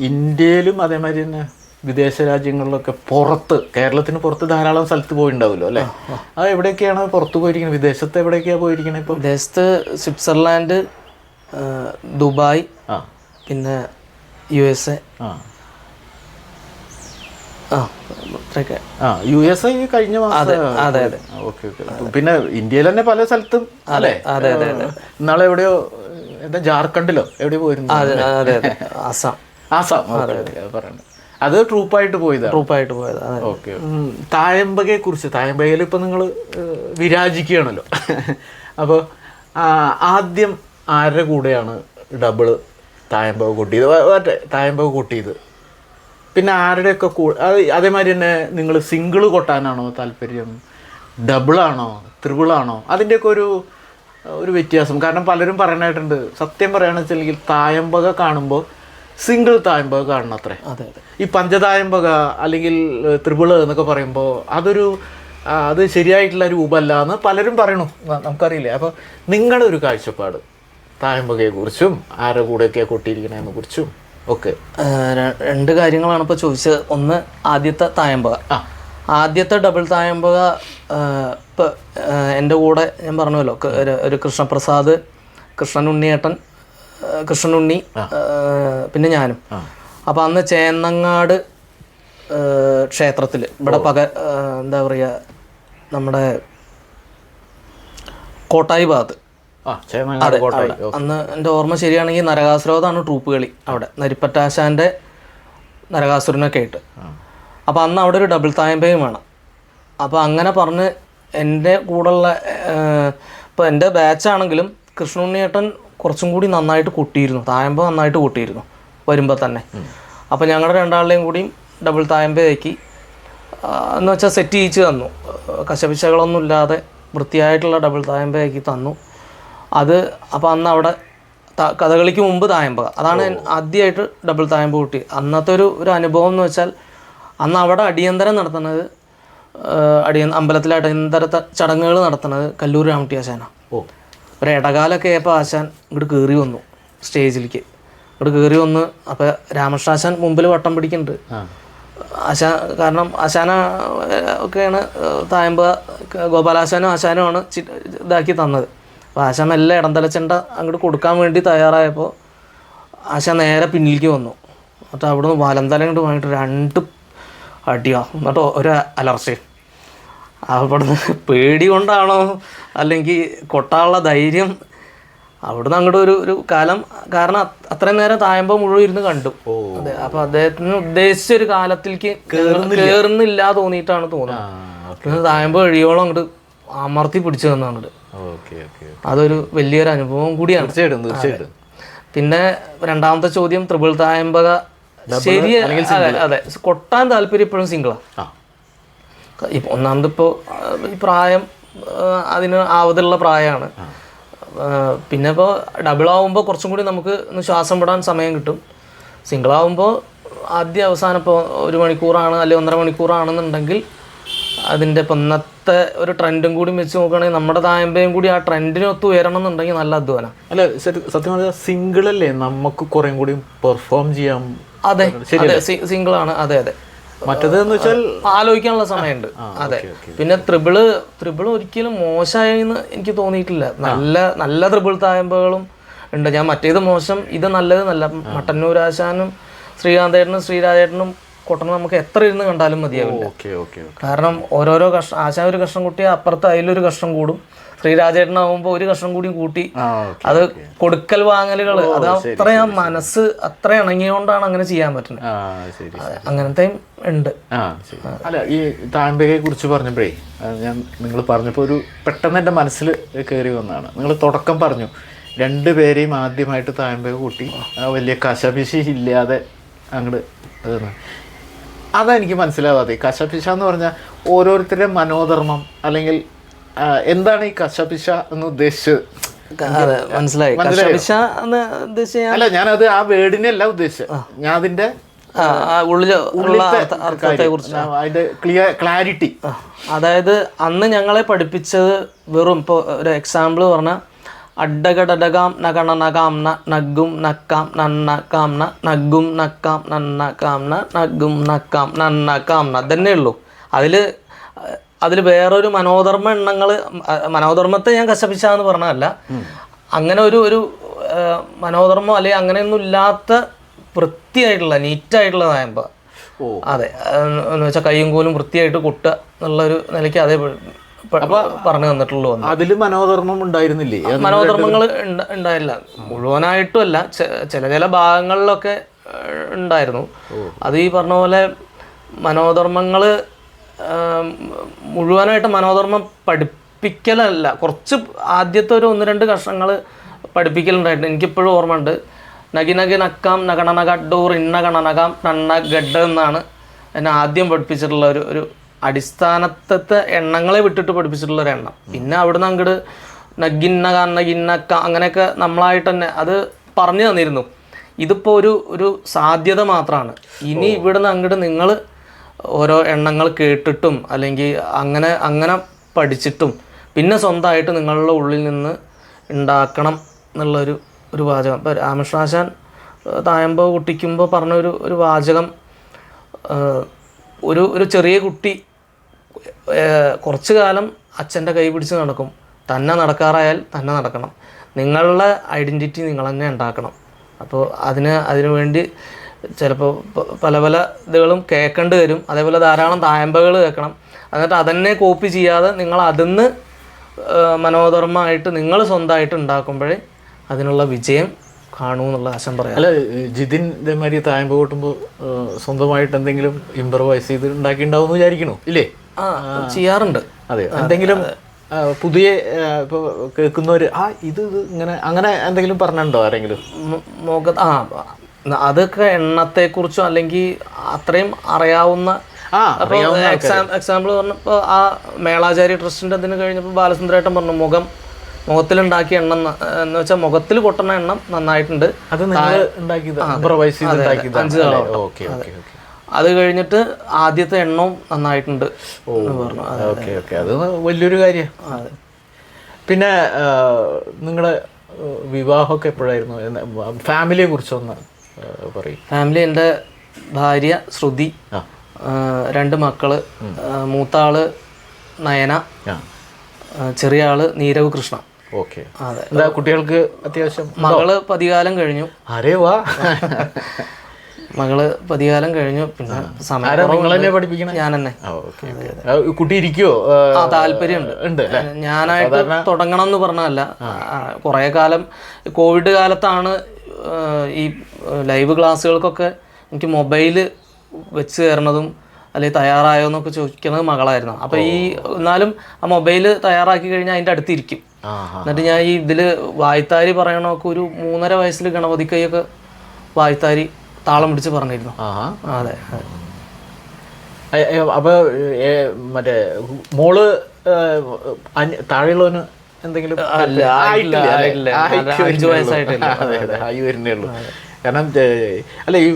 ഇന്ത്യയിലും അതേമാതിരി തന്നെ വിദേശ രാജ്യങ്ങളിലൊക്കെ പുറത്ത്, കേരളത്തിന് പുറത്ത് ധാരാളം സ്ഥലത്ത് പോയിട്ടുണ്ടാവുമല്ലോ അല്ലേ? അത് എവിടെയൊക്കെയാണ് പുറത്ത് പോയിരിക്കുന്നത്? വിദേശത്ത് എവിടെയൊക്കെയാണ് പോയിരിക്കുന്നത്? ഇപ്പോൾ വിദേശത്ത് സ്വിറ്റ്സർലാൻഡ്, ദുബായ്, പിന്നെ USA. USA കഴിഞ്ഞ മാസം. അതെ അതെ. Okay okay. പിന്നെ ഇന്ത്യയിൽ തന്നെ പല സ്ഥലത്തും അല്ലേ? അതെ അതെ അതെ. ഇന്നാളെ എവിടെയോ എന്താ ജാർഖണ്ഡിലോ എവിടെയോ പോയിരുന്നു? അതെ അതെ അതെ. ആസാം. പറയുന്നത് അത് ട്രൂപ്പായിട്ട് പോയത്. ഓക്കെ. തായമ്പകയെ കുറിച്ച്, തായമ്പകയിൽ ഇപ്പം നിങ്ങൾ വിരാജിക്കുകയാണല്ലോ. അപ്പോൾ ആദ്യം ആരുടെ കൂടെയാണ് ഡബിള് തായമ്പക കൊട്ടിയത്? പിന്നെ ആരുടെയൊക്കെ അതേമാതിരി തന്നെ നിങ്ങൾ സിംഗിള് കൊട്ടാനാണോ താല്പര്യം, ഡബിളാണോ ട്രിപ്പിളാണോ? അതിൻ്റെയൊക്കെ ഒരു വ്യത്യാസം. കാരണം പലരും പറയാനായിട്ടുണ്ട്, സത്യം പറയുകയാണെന്ന് വെച്ചിട്ടുണ്ടെങ്കിൽ തായമ്പക കാണുമ്പോൾ സിംഗിൾ തായമ്പക കാണണം അത്രേ. അതെ. ഈ പഞ്ചതായമ്പക അല്ലെങ്കിൽ ത്രിപിള് എന്നൊക്കെ പറയുമ്പോൾ അത് ശരിയായിട്ടുള്ള രൂപമല്ല എന്ന് പലരും പറയണു, നമുക്കറിയില്ല. അപ്പോൾ നിങ്ങളുടെ ഒരു കാഴ്ചപ്പാട് തായമ്പകയെക്കുറിച്ചും ആരുടെ കൂടെയൊക്കെയാണ് കൊട്ടിയിരിക്കണതിനെ കുറിച്ചും ഒക്കെ. രണ്ട് കാര്യങ്ങളാണ് ഇപ്പോൾ ചോദിച്ചത്. ഒന്ന് ആദ്യത്തെ തായമ്പക. ആദ്യത്തെ ഡബിൾ തായമ്പക ഇപ്പോൾ എൻ്റെ കൂടെ ഞാൻ പറഞ്ഞല്ലോ, ഒരു കൃഷ്ണപ്രസാദ്, കൃഷ്ണനുണ്ണി, പിന്നെ ഞാനും. അപ്പം അന്ന് ചേന്നങ്ങാട് ക്ഷേത്രത്തിൽ ഇവിടെ എന്താ പറയുക, നമ്മുടെ കോട്ടായി ഭാഗത്ത്. അതെ, അന്ന് എൻ്റെ ഓർമ്മ ശരിയാണെങ്കിൽ നരകാസുരവധാണ് ട്രൂപ്പ് കളി അവിടെ, നരിപ്പറ്റാശാൻ്റെ നരകാസുരനൊക്കെ ആയിട്ട്. അപ്പോൾ അന്ന് അവിടെ ഒരു ഡബിൾ തായമ്പയും വേണം. അപ്പോൾ അങ്ങനെ പറഞ്ഞ് എൻ്റെ കൂടെയുള്ള ഇപ്പോൾ എൻ്റെ ബാച്ചാണെങ്കിലും കൃഷ്ണുണ്ണിയേട്ടൻ കുറച്ചും കൂടി നന്നായിട്ട് കൊട്ടിയിരുന്നു, തായമ്പ നന്നായിട്ട് കൊട്ടിയിരുന്നു വരുമ്പോൾ തന്നെ. അപ്പോൾ ഞങ്ങളുടെ രണ്ടാളുടെയും കൂടിയും ഡബിൾ തായമ്പയാക്കി എന്ന് വെച്ചാൽ സെറ്റ് ചെയ്യിച്ച് തന്നു. കശപിശകളൊന്നും ഇല്ലാതെ വൃത്തിയായിട്ടുള്ള ഡബിൾ തായമ്പയാക്കി തന്നു. അപ്പോൾ അന്ന് അവിടെ കഥകളിക്ക് മുമ്പ് തായമ്പക, അതാണ് ആദ്യമായിട്ട് ഡബിൾ തായമ്പ കൂട്ടി. അന്നത്തെ ഒരു അനുഭവം എന്ന് വെച്ചാൽ, അന്ന് അവിടെ അടിയന്തരം നടത്തുന്നത്, അമ്പലത്തിലെ അടിയന്തര ചടങ്ങുകൾ നടത്തുന്നത് കല്ലൂർ രാമട്ടി ആശാന. ഒരു ഇടകാലൊക്കെ ആയപ്പോൾ ആശാൻ ഇങ്ങോട്ട് കയറി വന്നു സ്റ്റേജിലേക്ക്. അപ്പോൾ രാമകൃഷ്ണാശാൻ മുമ്പിൽ വട്ടം പിടിക്കുന്നുണ്ട്. കാരണം ആശാന ഒക്കെയാണ് തായമ്പ, ഗോപാലാശാനും ആശാനുമാണ് ഇതാക്കി തന്നത്. അപ്പോൾ ആശാൻ മെല്ലെ ഇടന്തലച്ചണ്ട അങ്ങോട്ട് കൊടുക്കാൻ വേണ്ടി തയ്യാറായപ്പോൾ ആശാൻ നേരെ പിന്നിലേക്ക് വന്നു. എന്നിട്ട് അവിടെ നിന്ന് വലന്തല കൊണ്ട് വാങ്ങിയിട്ട് 2 അടിയോ, എന്നിട്ട് ഒരു അലർച്ചയും. അവിടുന്ന് പേടി കൊണ്ടാണോ അല്ലെങ്കിൽ കൊട്ടാനുള്ള ധൈര്യം, അവിടുന്ന് അങ്ങോട്ട് ഒരു കാലം, കാരണം അത്രയും നേരം തായമ്പ മുഴുവൻ ഇരുന്ന് കണ്ടു. അതെ. അപ്പോൾ അദ്ദേഹത്തിന് ഉദ്ദേശിച്ച ഒരു കാലത്തിലേക്ക് കയറുന്നില്ല തോന്നിയിട്ടാണ് തോന്നുന്നത്. തായമ്പ കഴിയോളം അങ്ങോട്ട് അമർത്തി പിടിച്ചു തന്നാണ്. അതൊരു വലിയൊരു അനുഭവം കൂടിയാണ്. തീർച്ചയായിട്ടും. പിന്നെ രണ്ടാമത്തെ ചോദ്യം, ത്രിപിൾ തായമ്പക ശരി. അതെ, കൊട്ടാൻ താല്പര്യം ഇപ്പോഴും സിംഗിളാണ്. ഇപ്പോൾ ഒന്നാമത് ഇപ്പോൾ ഈ പ്രായം അതിന് ആവതുള്ള പ്രായമാണ്. പിന്നെ ഇപ്പോൾ ഡബിളാവുമ്പോൾ കുറച്ചും കൂടി നമുക്ക് ശ്വാസം വിടാൻ സമയം കിട്ടും. സിംഗിളാവുമ്പോൾ ആദ്യ അവസാനം ഇപ്പോൾ 1 മണിക്കൂറാണ് അല്ലെങ്കിൽ 1.5 മണിക്കൂറാണെന്നുണ്ടെങ്കിൽ അതിൻ്റെ ഇപ്പം ഇന്നത്തെ ഒരു ട്രെൻഡും കൂടി വെച്ച് നോക്കുകയാണെങ്കിൽ നമ്മുടെ തായമ്പയും കൂടി ആ ട്രെൻഡിനൊത്ത് ഉയരണം എന്നുണ്ടെങ്കിൽ നല്ല അധ്വാനം. അല്ല, സത്യം പറഞ്ഞാൽ സിംഗിളല്ലേ നമുക്ക് കുറേ കൂടി പെർഫോം ചെയ്യാം. അതെ, സിംഗിളാണ്. അതെ അതെ. മറ്റേതെന്ന് വെച്ചാൽ ആലോചിക്കാനുള്ള സമയമുണ്ട്. അതെ. പിന്നെ ത്രിബിള് ഒരിക്കലും മോശമായെന്ന് എനിക്ക് തോന്നിയിട്ടില്ല. നല്ല ത്രിബിൾ തായമ്പകളും ഉണ്ട്. ഞാൻ മറ്റേത് മോശം, ഇത് നല്ലത് നല്ല. മട്ടന്നൂരാശാനും ശ്രീകാന്തേട്ടനും ശ്രീരാജേട്ടനും കൊട്ടണം നമുക്ക് എത്ര ഇരുന്ന് കണ്ടാലും മതിയാവില്ല. കാരണം ഓരോരോ കഷ്ണം, ആശാൻ ഒരു കഷ്ണം കൂട്ടിയാൽ അപ്പുറത്ത് അതിലൊരു കഷ്ണം കൂടും. ശ്രീരാജേട്ടനാവുമ്പോൾ ഒരു കഷ്ണം കൂടി കൂട്ടി, അത് കൊടുക്കൽ വാങ്ങലുകൾ, അത് അത്രയും മനസ്സ് അത്ര ഇണങ്ങിയോണ്ടാണ് അങ്ങനെ ചെയ്യാൻ പറ്റുന്നത്. അങ്ങനത്തെയും ഉണ്ട്. അല്ല, ഈ തായമ്പകയെ കുറിച്ച് പറഞ്ഞപ്പോഴേ നിങ്ങൾ പറഞ്ഞപ്പോൾ പെട്ടെന്ന് എൻ്റെ മനസ്സിൽ കയറി വന്നതാണ്. നിങ്ങൾ തുടക്കം പറഞ്ഞു, 2 പേരെയും ആദ്യമായിട്ട് തായമ്പക കൂട്ടി വലിയ കശപിശി ഇല്ലാതെ അങ്ങോട്ട്. അതെനിക്ക് മനസ്സിലാവാതെ. കശപിശ എന്ന് പറഞ്ഞാൽ ഓരോരുത്തരുടെ മനോധർമ്മം, അല്ലെങ്കിൽ എന്താണ് ഈ കശപിശ എന്ന് ഉദ്ദേശിച്ചത്? അതെ മനസ്സിലായി. കശപിശ എന്ന് ഉദ്ദേശിച്ച അല്ല, ഞാനത് ആ വേർഡിനെ അല്ല ഉദ്ദേശിച്ചത്, ഞാൻ അതിന്റെ അർത്ഥത്തെ കുറിച്ച് അതിന്റെ ക്ലാരിറ്റി. അതായത് അന്ന് ഞങ്ങളെ പഠിപ്പിച്ചത് വെറും ഇപ്പോൾ ഒരു എക്സാമ്പിൾ പറഞ്ഞാൽ അഡ്ഡകടകാം നഗണ നകാം നഗ്ഗും നക്കാം നന്നക്കാം നഗ്ഗും നക്കാം നന്നക്കാം നഗ്ഗും നക്കാം നന്നക്കാം അതന്നെ ഉള്ളൂ. അതിൽ വേറൊരു മനോധർമ്മ എണ്ണങ്ങൾ, മനോധർമ്മത്തെ ഞാൻ കശപിശാന്ന് പറഞ്ഞതല്ല, അങ്ങനെ ഒരു മനോധർമ്മം അല്ലെങ്കിൽ അങ്ങനെയൊന്നും ഇല്ലാത്ത വൃത്തിയായിട്ടുള്ള നീറ്റായിട്ടുള്ള തായമ്പ. അതെ, എന്ന് വെച്ചാൽ കയ്യും കോലും വൃത്തിയായിട്ട് കൊട്ടുക എന്നുള്ളൊരു നിലയ്ക്ക് അതേ പറഞ്ഞു തന്നിട്ടുള്ളൂ. അതിൽ മനോധർമ്മം ഉണ്ടായിരുന്നില്ലേ? മനോധർമ്മങ്ങൾ ഉണ്ടായില്ല, മുഴുവനായിട്ടും അല്ല, ചില ഭാഗങ്ങളിലൊക്കെ ഉണ്ടായിരുന്നു. അത് ഈ പറഞ്ഞ പോലെ മനോധർമ്മങ്ങൾ മുഴുവനായിട്ട് മനോധർമ്മം പഠിപ്പിക്കലല്ല, കുറച്ച് ആദ്യത്തെ ഒരു 1-2 കഷ്ണങ്ങൾ പഠിപ്പിക്കലുണ്ടായിട്ടുണ്ട്. എനിക്കിപ്പോഴും ഓർമ്മ ഉണ്ട്. നഗി നഗി നക്കാം നഗണനഗഡൂർ ഇന്ന ഗണനകാം നന്ന ഗഡ എന്നാണ് എന്നെ ആദ്യം പഠിപ്പിച്ചിട്ടുള്ള ഒരു അടിസ്ഥാനത്തെ എണ്ണങ്ങളെ വിട്ടിട്ട് പഠിപ്പിച്ചിട്ടുള്ള ഒരു എണ്ണം. പിന്നെ അവിടുന്ന് അങ്ങോട്ട് നഗിന്നക്ക അങ്ങനെയൊക്കെ നമ്മളായിട്ട് തന്നെ അത് പറഞ്ഞു തന്നിരുന്നു. ഇതിപ്പോൾ ഒരു സാധ്യത മാത്രമാണ്. ഇനി ഇവിടുന്ന് അങ്ങോട്ട് നിങ്ങൾ ഓരോ എണ്ണങ്ങൾ കേട്ടിട്ടും അല്ലെങ്കിൽ അങ്ങനെ പഠിച്ചിട്ടും പിന്നെ സ്വന്തമായിട്ട് നിങ്ങളുടെ ഉള്ളിൽ നിന്ന് ഉണ്ടാക്കണം എന്നുള്ളൊരു വാചകം. ഇപ്പോൾ രാമകൃഷ്ണാശാൻ തായമ്പ കുട്ടിക്കുമ്പോൾ പറഞ്ഞ ഒരു വാചകം, ഒരു ചെറിയ കുട്ടി കുറച്ചു കാലം അച്ഛൻ്റെ കൈ പിടിച്ച് നടക്കും, തന്നെ നടക്കാറായാൽ തന്നെ നടക്കണം, നിങ്ങളുടെ ഐഡൻറ്റിറ്റി നിങ്ങൾ തന്നെ ഉണ്ടാക്കണം. അപ്പോൾ അതിനു വേണ്ടി ചിലപ്പോൾ പല ഇതുകളും കേൾക്കേണ്ടി വരും. അതേപോലെ ധാരാളം തായമ്പകൾ കേൾക്കണം. എന്നിട്ട് അതന്നെ കോപ്പി ചെയ്യാതെ നിങ്ങൾ അതിന്ന് മനോധർമ്മമായിട്ട് നിങ്ങൾ സ്വന്തമായിട്ട് ഉണ്ടാക്കുമ്പോഴേ അതിനുള്ള വിജയം കാണൂ എന്നുള്ള ആശം പറയാം. അല്ല, ജിതിൻ ഇതേമാതിരി തായമ്പ കൂട്ടുമ്പോൾ സ്വന്തമായിട്ട് എന്തെങ്കിലും ഇംപ്രവൈസ് ചെയ്ത് ഉണ്ടാക്കിയിട്ടുണ്ടാവും എന്ന് വിചാരിക്കണോ? ഇല്ലേ? ചെയ്യാറുണ്ട്. അതെ, എന്തെങ്കിലും പുതിയ ഇപ്പോൾ കേൾക്കുന്നവർ ഇത് ഇങ്ങനെ അങ്ങനെ എന്തെങ്കിലും പറഞ്ഞിട്ടുണ്ടോ ആരെങ്കിലും? അതൊക്കെ എണ്ണത്തെക്കുറിച്ചോ അല്ലെങ്കിൽ അത്രയും അറിയാവുന്ന എക്സാമ്പിൾ പറഞ്ഞപ്പോൾ ആ മേളാചാര്യ ട്രസ്റ്റിൻ്റെ അതിന് കഴിഞ്ഞപ്പോൾ ബാലസുന്ദരേട്ടൻ പറഞ്ഞു മുഖത്തിലുണ്ടാക്കിയ എണ്ണം എന്ന് വെച്ചാൽ മുഖത്തിൽ കൊട്ടുന്ന എണ്ണം നന്നായിട്ടുണ്ട്, അത് 5 കള. അത് കഴിഞ്ഞിട്ട് ആദ്യത്തെ എണ്ണവും നന്നായിട്ടുണ്ട് പറഞ്ഞു. അത് വലിയൊരു കാര്യം. പിന്നെ നിങ്ങളുടെ വിവാഹമൊക്കെ എപ്പോഴായിരുന്നു? ഫാമിലിയെ കുറിച്ചൊന്ന് പറയും. ഫാമിലി, എൻ്റെ ഭാര്യ ശ്രുതി, 2 മക്കള്, മൂത്ത ആള് നയന, ചെറിയ ആള് നീരവ് കൃഷ്ണ. ഓക്കെ. അതെ, കുട്ടികൾക്ക് അത്യാവശ്യം മകള് പതികാലം കഴിഞ്ഞു. അരേവാ മകള് പതികാലം കഴിഞ്ഞു. പിന്നെ ഞാൻ തന്നെ. കുട്ടി ഇരിക്കുവോ? താല്പര്യമുണ്ട്. ഞാനായിട്ട് തുടങ്ങണം എന്ന് പറഞ്ഞതല്ല, കുറേ കാലം കോവിഡ് കാലത്താണ് ഈ ലൈവ് ക്ലാസ്സുകൾക്കൊക്കെ എനിക്ക് മൊബൈല് വെച്ച് കയറണതും അല്ലെങ്കിൽ തയ്യാറായോ എന്നൊക്കെ ചോദിക്കുന്നത് മകളായിരുന്നു. അപ്പോൾ എന്നാലും ആ മൊബൈല് തയ്യാറാക്കി കഴിഞ്ഞാൽ അതിൻ്റെ അടുത്തിരിക്കും. എന്നിട്ട് ഞാൻ ഇതിൽ വായ്ത്താരി പറയണമൊക്കെ ഒരു 3.5 വയസ്സിൽ ഗണപതിക്കൈയൊക്കെ വായ്ത്താരി താളം പിടിച്ച് പറഞ്ഞിരുന്നു. അതെ. അപ്പോൾ മറ്റേ മോള് താഴെയുള്ളവന് എന്തെങ്കിലും? 5 വയസ്സായിട്ടില്ല. ആയി വരുന്നേ ഉള്ളൂ. കാരണം അല്ല, ഈ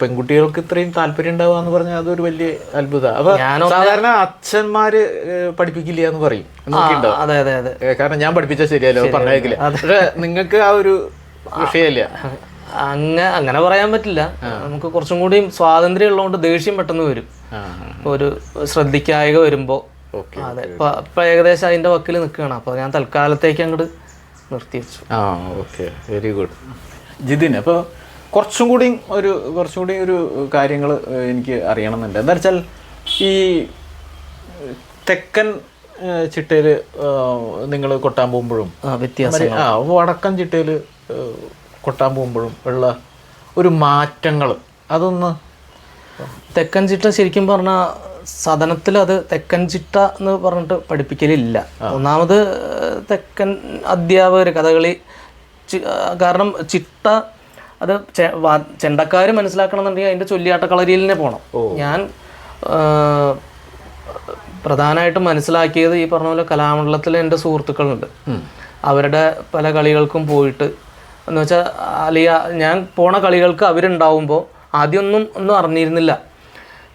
പെൺകുട്ടികൾക്ക് ഇത്രയും താല്പര്യം ഉണ്ടാവുക എന്ന് പറഞ്ഞാൽ അതൊരു വലിയ അത്ഭുതമാണ്. അപ്പൊ സാധാരണ അച്ഛന്മാര് പഠിപ്പിക്കില്ല എന്ന് പറയും. കാരണം ഞാൻ പഠിപ്പിച്ചാൽ ശരിയല്ലോ പറഞ്ഞേക്കില്ല. പക്ഷെ നിങ്ങൾക്ക് ആ ഒരു വിഷയമില്ല. അങ്ങനെ പറയാൻ പറ്റില്ല. നമുക്ക് കുറച്ചും കൂടി സ്വാതന്ത്ര്യം ഉള്ളതുകൊണ്ട് ദേഷ്യം പെട്ടെന്ന് വരും. ഒരു ശ്രദ്ധിക്കായിക വരുമ്പോ. അതെ, ഇപ്പൊ ഏകദേശം അതിന്റെ വക്കിൽ നിൽക്കുകയാണ്. അപ്പൊ ഞാൻ തൽക്കാലത്തേക്ക് അങ്ങോട്ട് നിർത്തി വെച്ചു. Okay, very good. ജിതിൻ, അപ്പോൾ കുറച്ചും കൂടി ഒരു കാര്യങ്ങൾ എനിക്ക് അറിയണമെന്നുണ്ട്. എന്താ വെച്ചാൽ ഈ തെക്കൻ ചിട്ടയിൽ നിങ്ങൾ കൊട്ടാൻ പോകുമ്പോഴും വടക്കൻ ചിട്ടയിൽ കൊട്ടാൻ പോകുമ്പോഴും ഉള്ള ഒരു മാറ്റങ്ങൾ അതൊന്ന്. തെക്കൻ ചിട്ട ശരിക്കും പറഞ്ഞാൽ സദനത്തിൽ അത് തെക്കൻ ചിട്ട എന്ന് പറഞ്ഞിട്ട് പഠിപ്പിക്കലില്ല. ഒന്നാമത് തെക്കൻ അധ്യാപകർ കഥകളി, കാരണം ചിട്ട അത് ചെണ്ടക്കാർ മനസ്സിലാക്കണമെന്നുണ്ടെങ്കിൽ അതിൻ്റെ ചൊല്ലിയാട്ട കളരിയിൽ തന്നെ പോകണം. ഞാൻ പ്രധാനമായിട്ടും മനസ്സിലാക്കിയത് ഈ പറഞ്ഞ പോലെ കലാമണ്ഡലത്തിൽ എൻ്റെ സുഹൃത്തുക്കളുണ്ട്. അവരുടെ പല കളികൾക്കും പോയിട്ട് എന്ന് വെച്ചാൽ അല്ലെങ്കിൽ ഞാൻ പോണ കളികൾക്ക് അവരുണ്ടാവുമ്പോൾ ഒന്നും അറിഞ്ഞിരുന്നില്ല.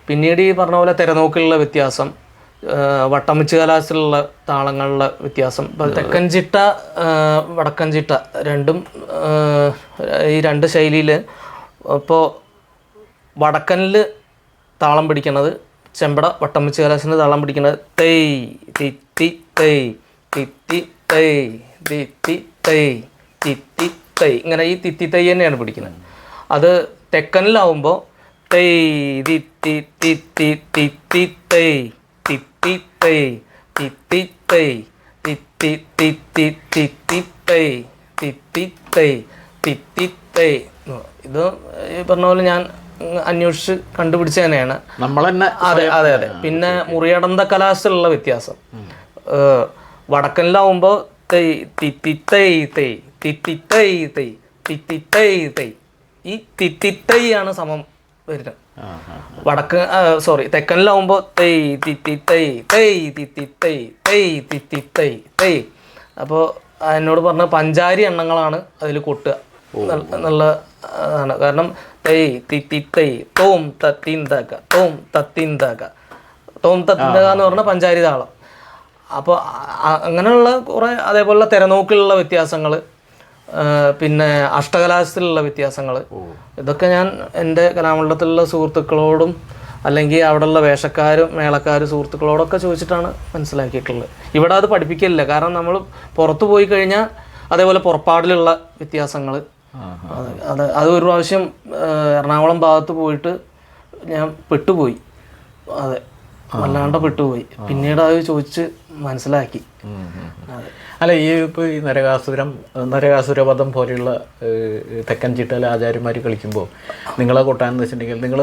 പിന്നീട് ഈ പറഞ്ഞ പോലെ തിരനോക്കിലുള്ള വ്യത്യാസം, വട്ടമിച്ച് കലാസിലുള്ള താളങ്ങളിലെ വ്യത്യാസം, ഇപ്പോൾ തെക്കൻ ചിട്ട വടക്കൻ ചിട്ട രണ്ടും ഈ രണ്ട് ശൈലിയിൽ ഇപ്പോൾ വടക്കനിൽ താളം പിടിക്കുന്നത് ചെമ്പട വട്ടമിച്ച് കലാസിൻ്റെ താളം പിടിക്കുന്നത് തൈ തിത്തി തൈ തിത്തി തൈ തിത്തി തൈ തിത്തി തൈ, ഇങ്ങനെ ഈ തിത്തി തൈ തന്നെയാണ് പിടിക്കുന്നത്. അത് തെക്കനിലാവുമ്പോൾ തൈ തിത്തി തിത്തി തിത്തി തൈ തിത്തി തൈ തിത്തി തൈ തിത്തി തിത്തി തിത്തി തൈ തിത്തി തൈ തിത്തി തൈ. ഇത് ഈ പറഞ്ഞ പോലെ ഞാൻ അന്വേഷിച്ച് കണ്ടുപിടിച്ച തന്നെയാണ് നമ്മൾ തന്നെ. അതെ അതെ അതെ. പിന്നെ മുറിയടന്ത കലാസിലുള്ള വ്യത്യാസം, വടക്കനിലാവുമ്പോൾ തൈ തിത്തി തൈ തൈ തിത്തി തൈ തൈ തിത്തി തൈ തൈ, ഈ തിത്തി തൈ ആണ് സമം വരുന്നത്. തെക്കനിലാവുമ്പോൾ തൈ തിത്തി തൈ തൈ തിത്തി തൈ തൈ തിത്തി തൈ തൈ. അപ്പോൾ എന്നോട് പറഞ്ഞ പഞ്ചാരി എണ്ണങ്ങളാണ് അതിൽ കൊട്ടുക എന്നുള്ള ആണ്. കാരണം തൈ തിത്തി തൈ തോം തത്തിന്തക തോം തത്തിന്തക തോം തത്തിന്തക എന്ന് പറഞ്ഞ പഞ്ചാരി താളം. അപ്പോൾ അങ്ങനെയുള്ള കുറേ, അതേപോലെ തിരനോക്കിലുള്ള വ്യത്യാസങ്ങൾ, പിന്നെ അഷ്ടകലാശത്തിലുള്ള വ്യത്യാസങ്ങൾ, ഇതൊക്കെ ഞാൻ എൻ്റെ കലാമണ്ഡലത്തിലുള്ള സുഹൃത്തുക്കളോടും അല്ലെങ്കിൽ അവിടെയുള്ള വേഷക്കാരും മേളക്കാരും സുഹൃത്തുക്കളോടൊക്കെ ചോദിച്ചിട്ടാണ് മനസ്സിലാക്കിയിട്ടുള്ളത്. ഇവിടെ അത് പഠിപ്പിക്കില്ല, കാരണം നമ്മൾ പുറത്തു പോയി കഴിഞ്ഞാൽ അതേപോലെ പുറപ്പാടിലുള്ള വ്യത്യാസങ്ങൾ, അത് ഒരു പ്രാവശ്യം എറണാകുളം ഭാഗത്ത് പോയിട്ട് ഞാൻ പെട്ടുപോയി. അതെ, വല്ലാണ്ട് പെട്ടുപോയി. പിന്നീട് അത് ചോദിച്ച് മനസ്സിലാക്കി. അല്ല, ഈ ഇപ്പോൾ ഈ നരകാസുരവധം പോലെയുള്ള തെക്കൻ ചിട്ടയിലെ ആചാര്യന്മാർ കളിക്കുമ്പോൾ നിങ്ങളെ കൊട്ടാന്ന് വെച്ചിട്ടുണ്ടെങ്കിൽ, നിങ്ങൾ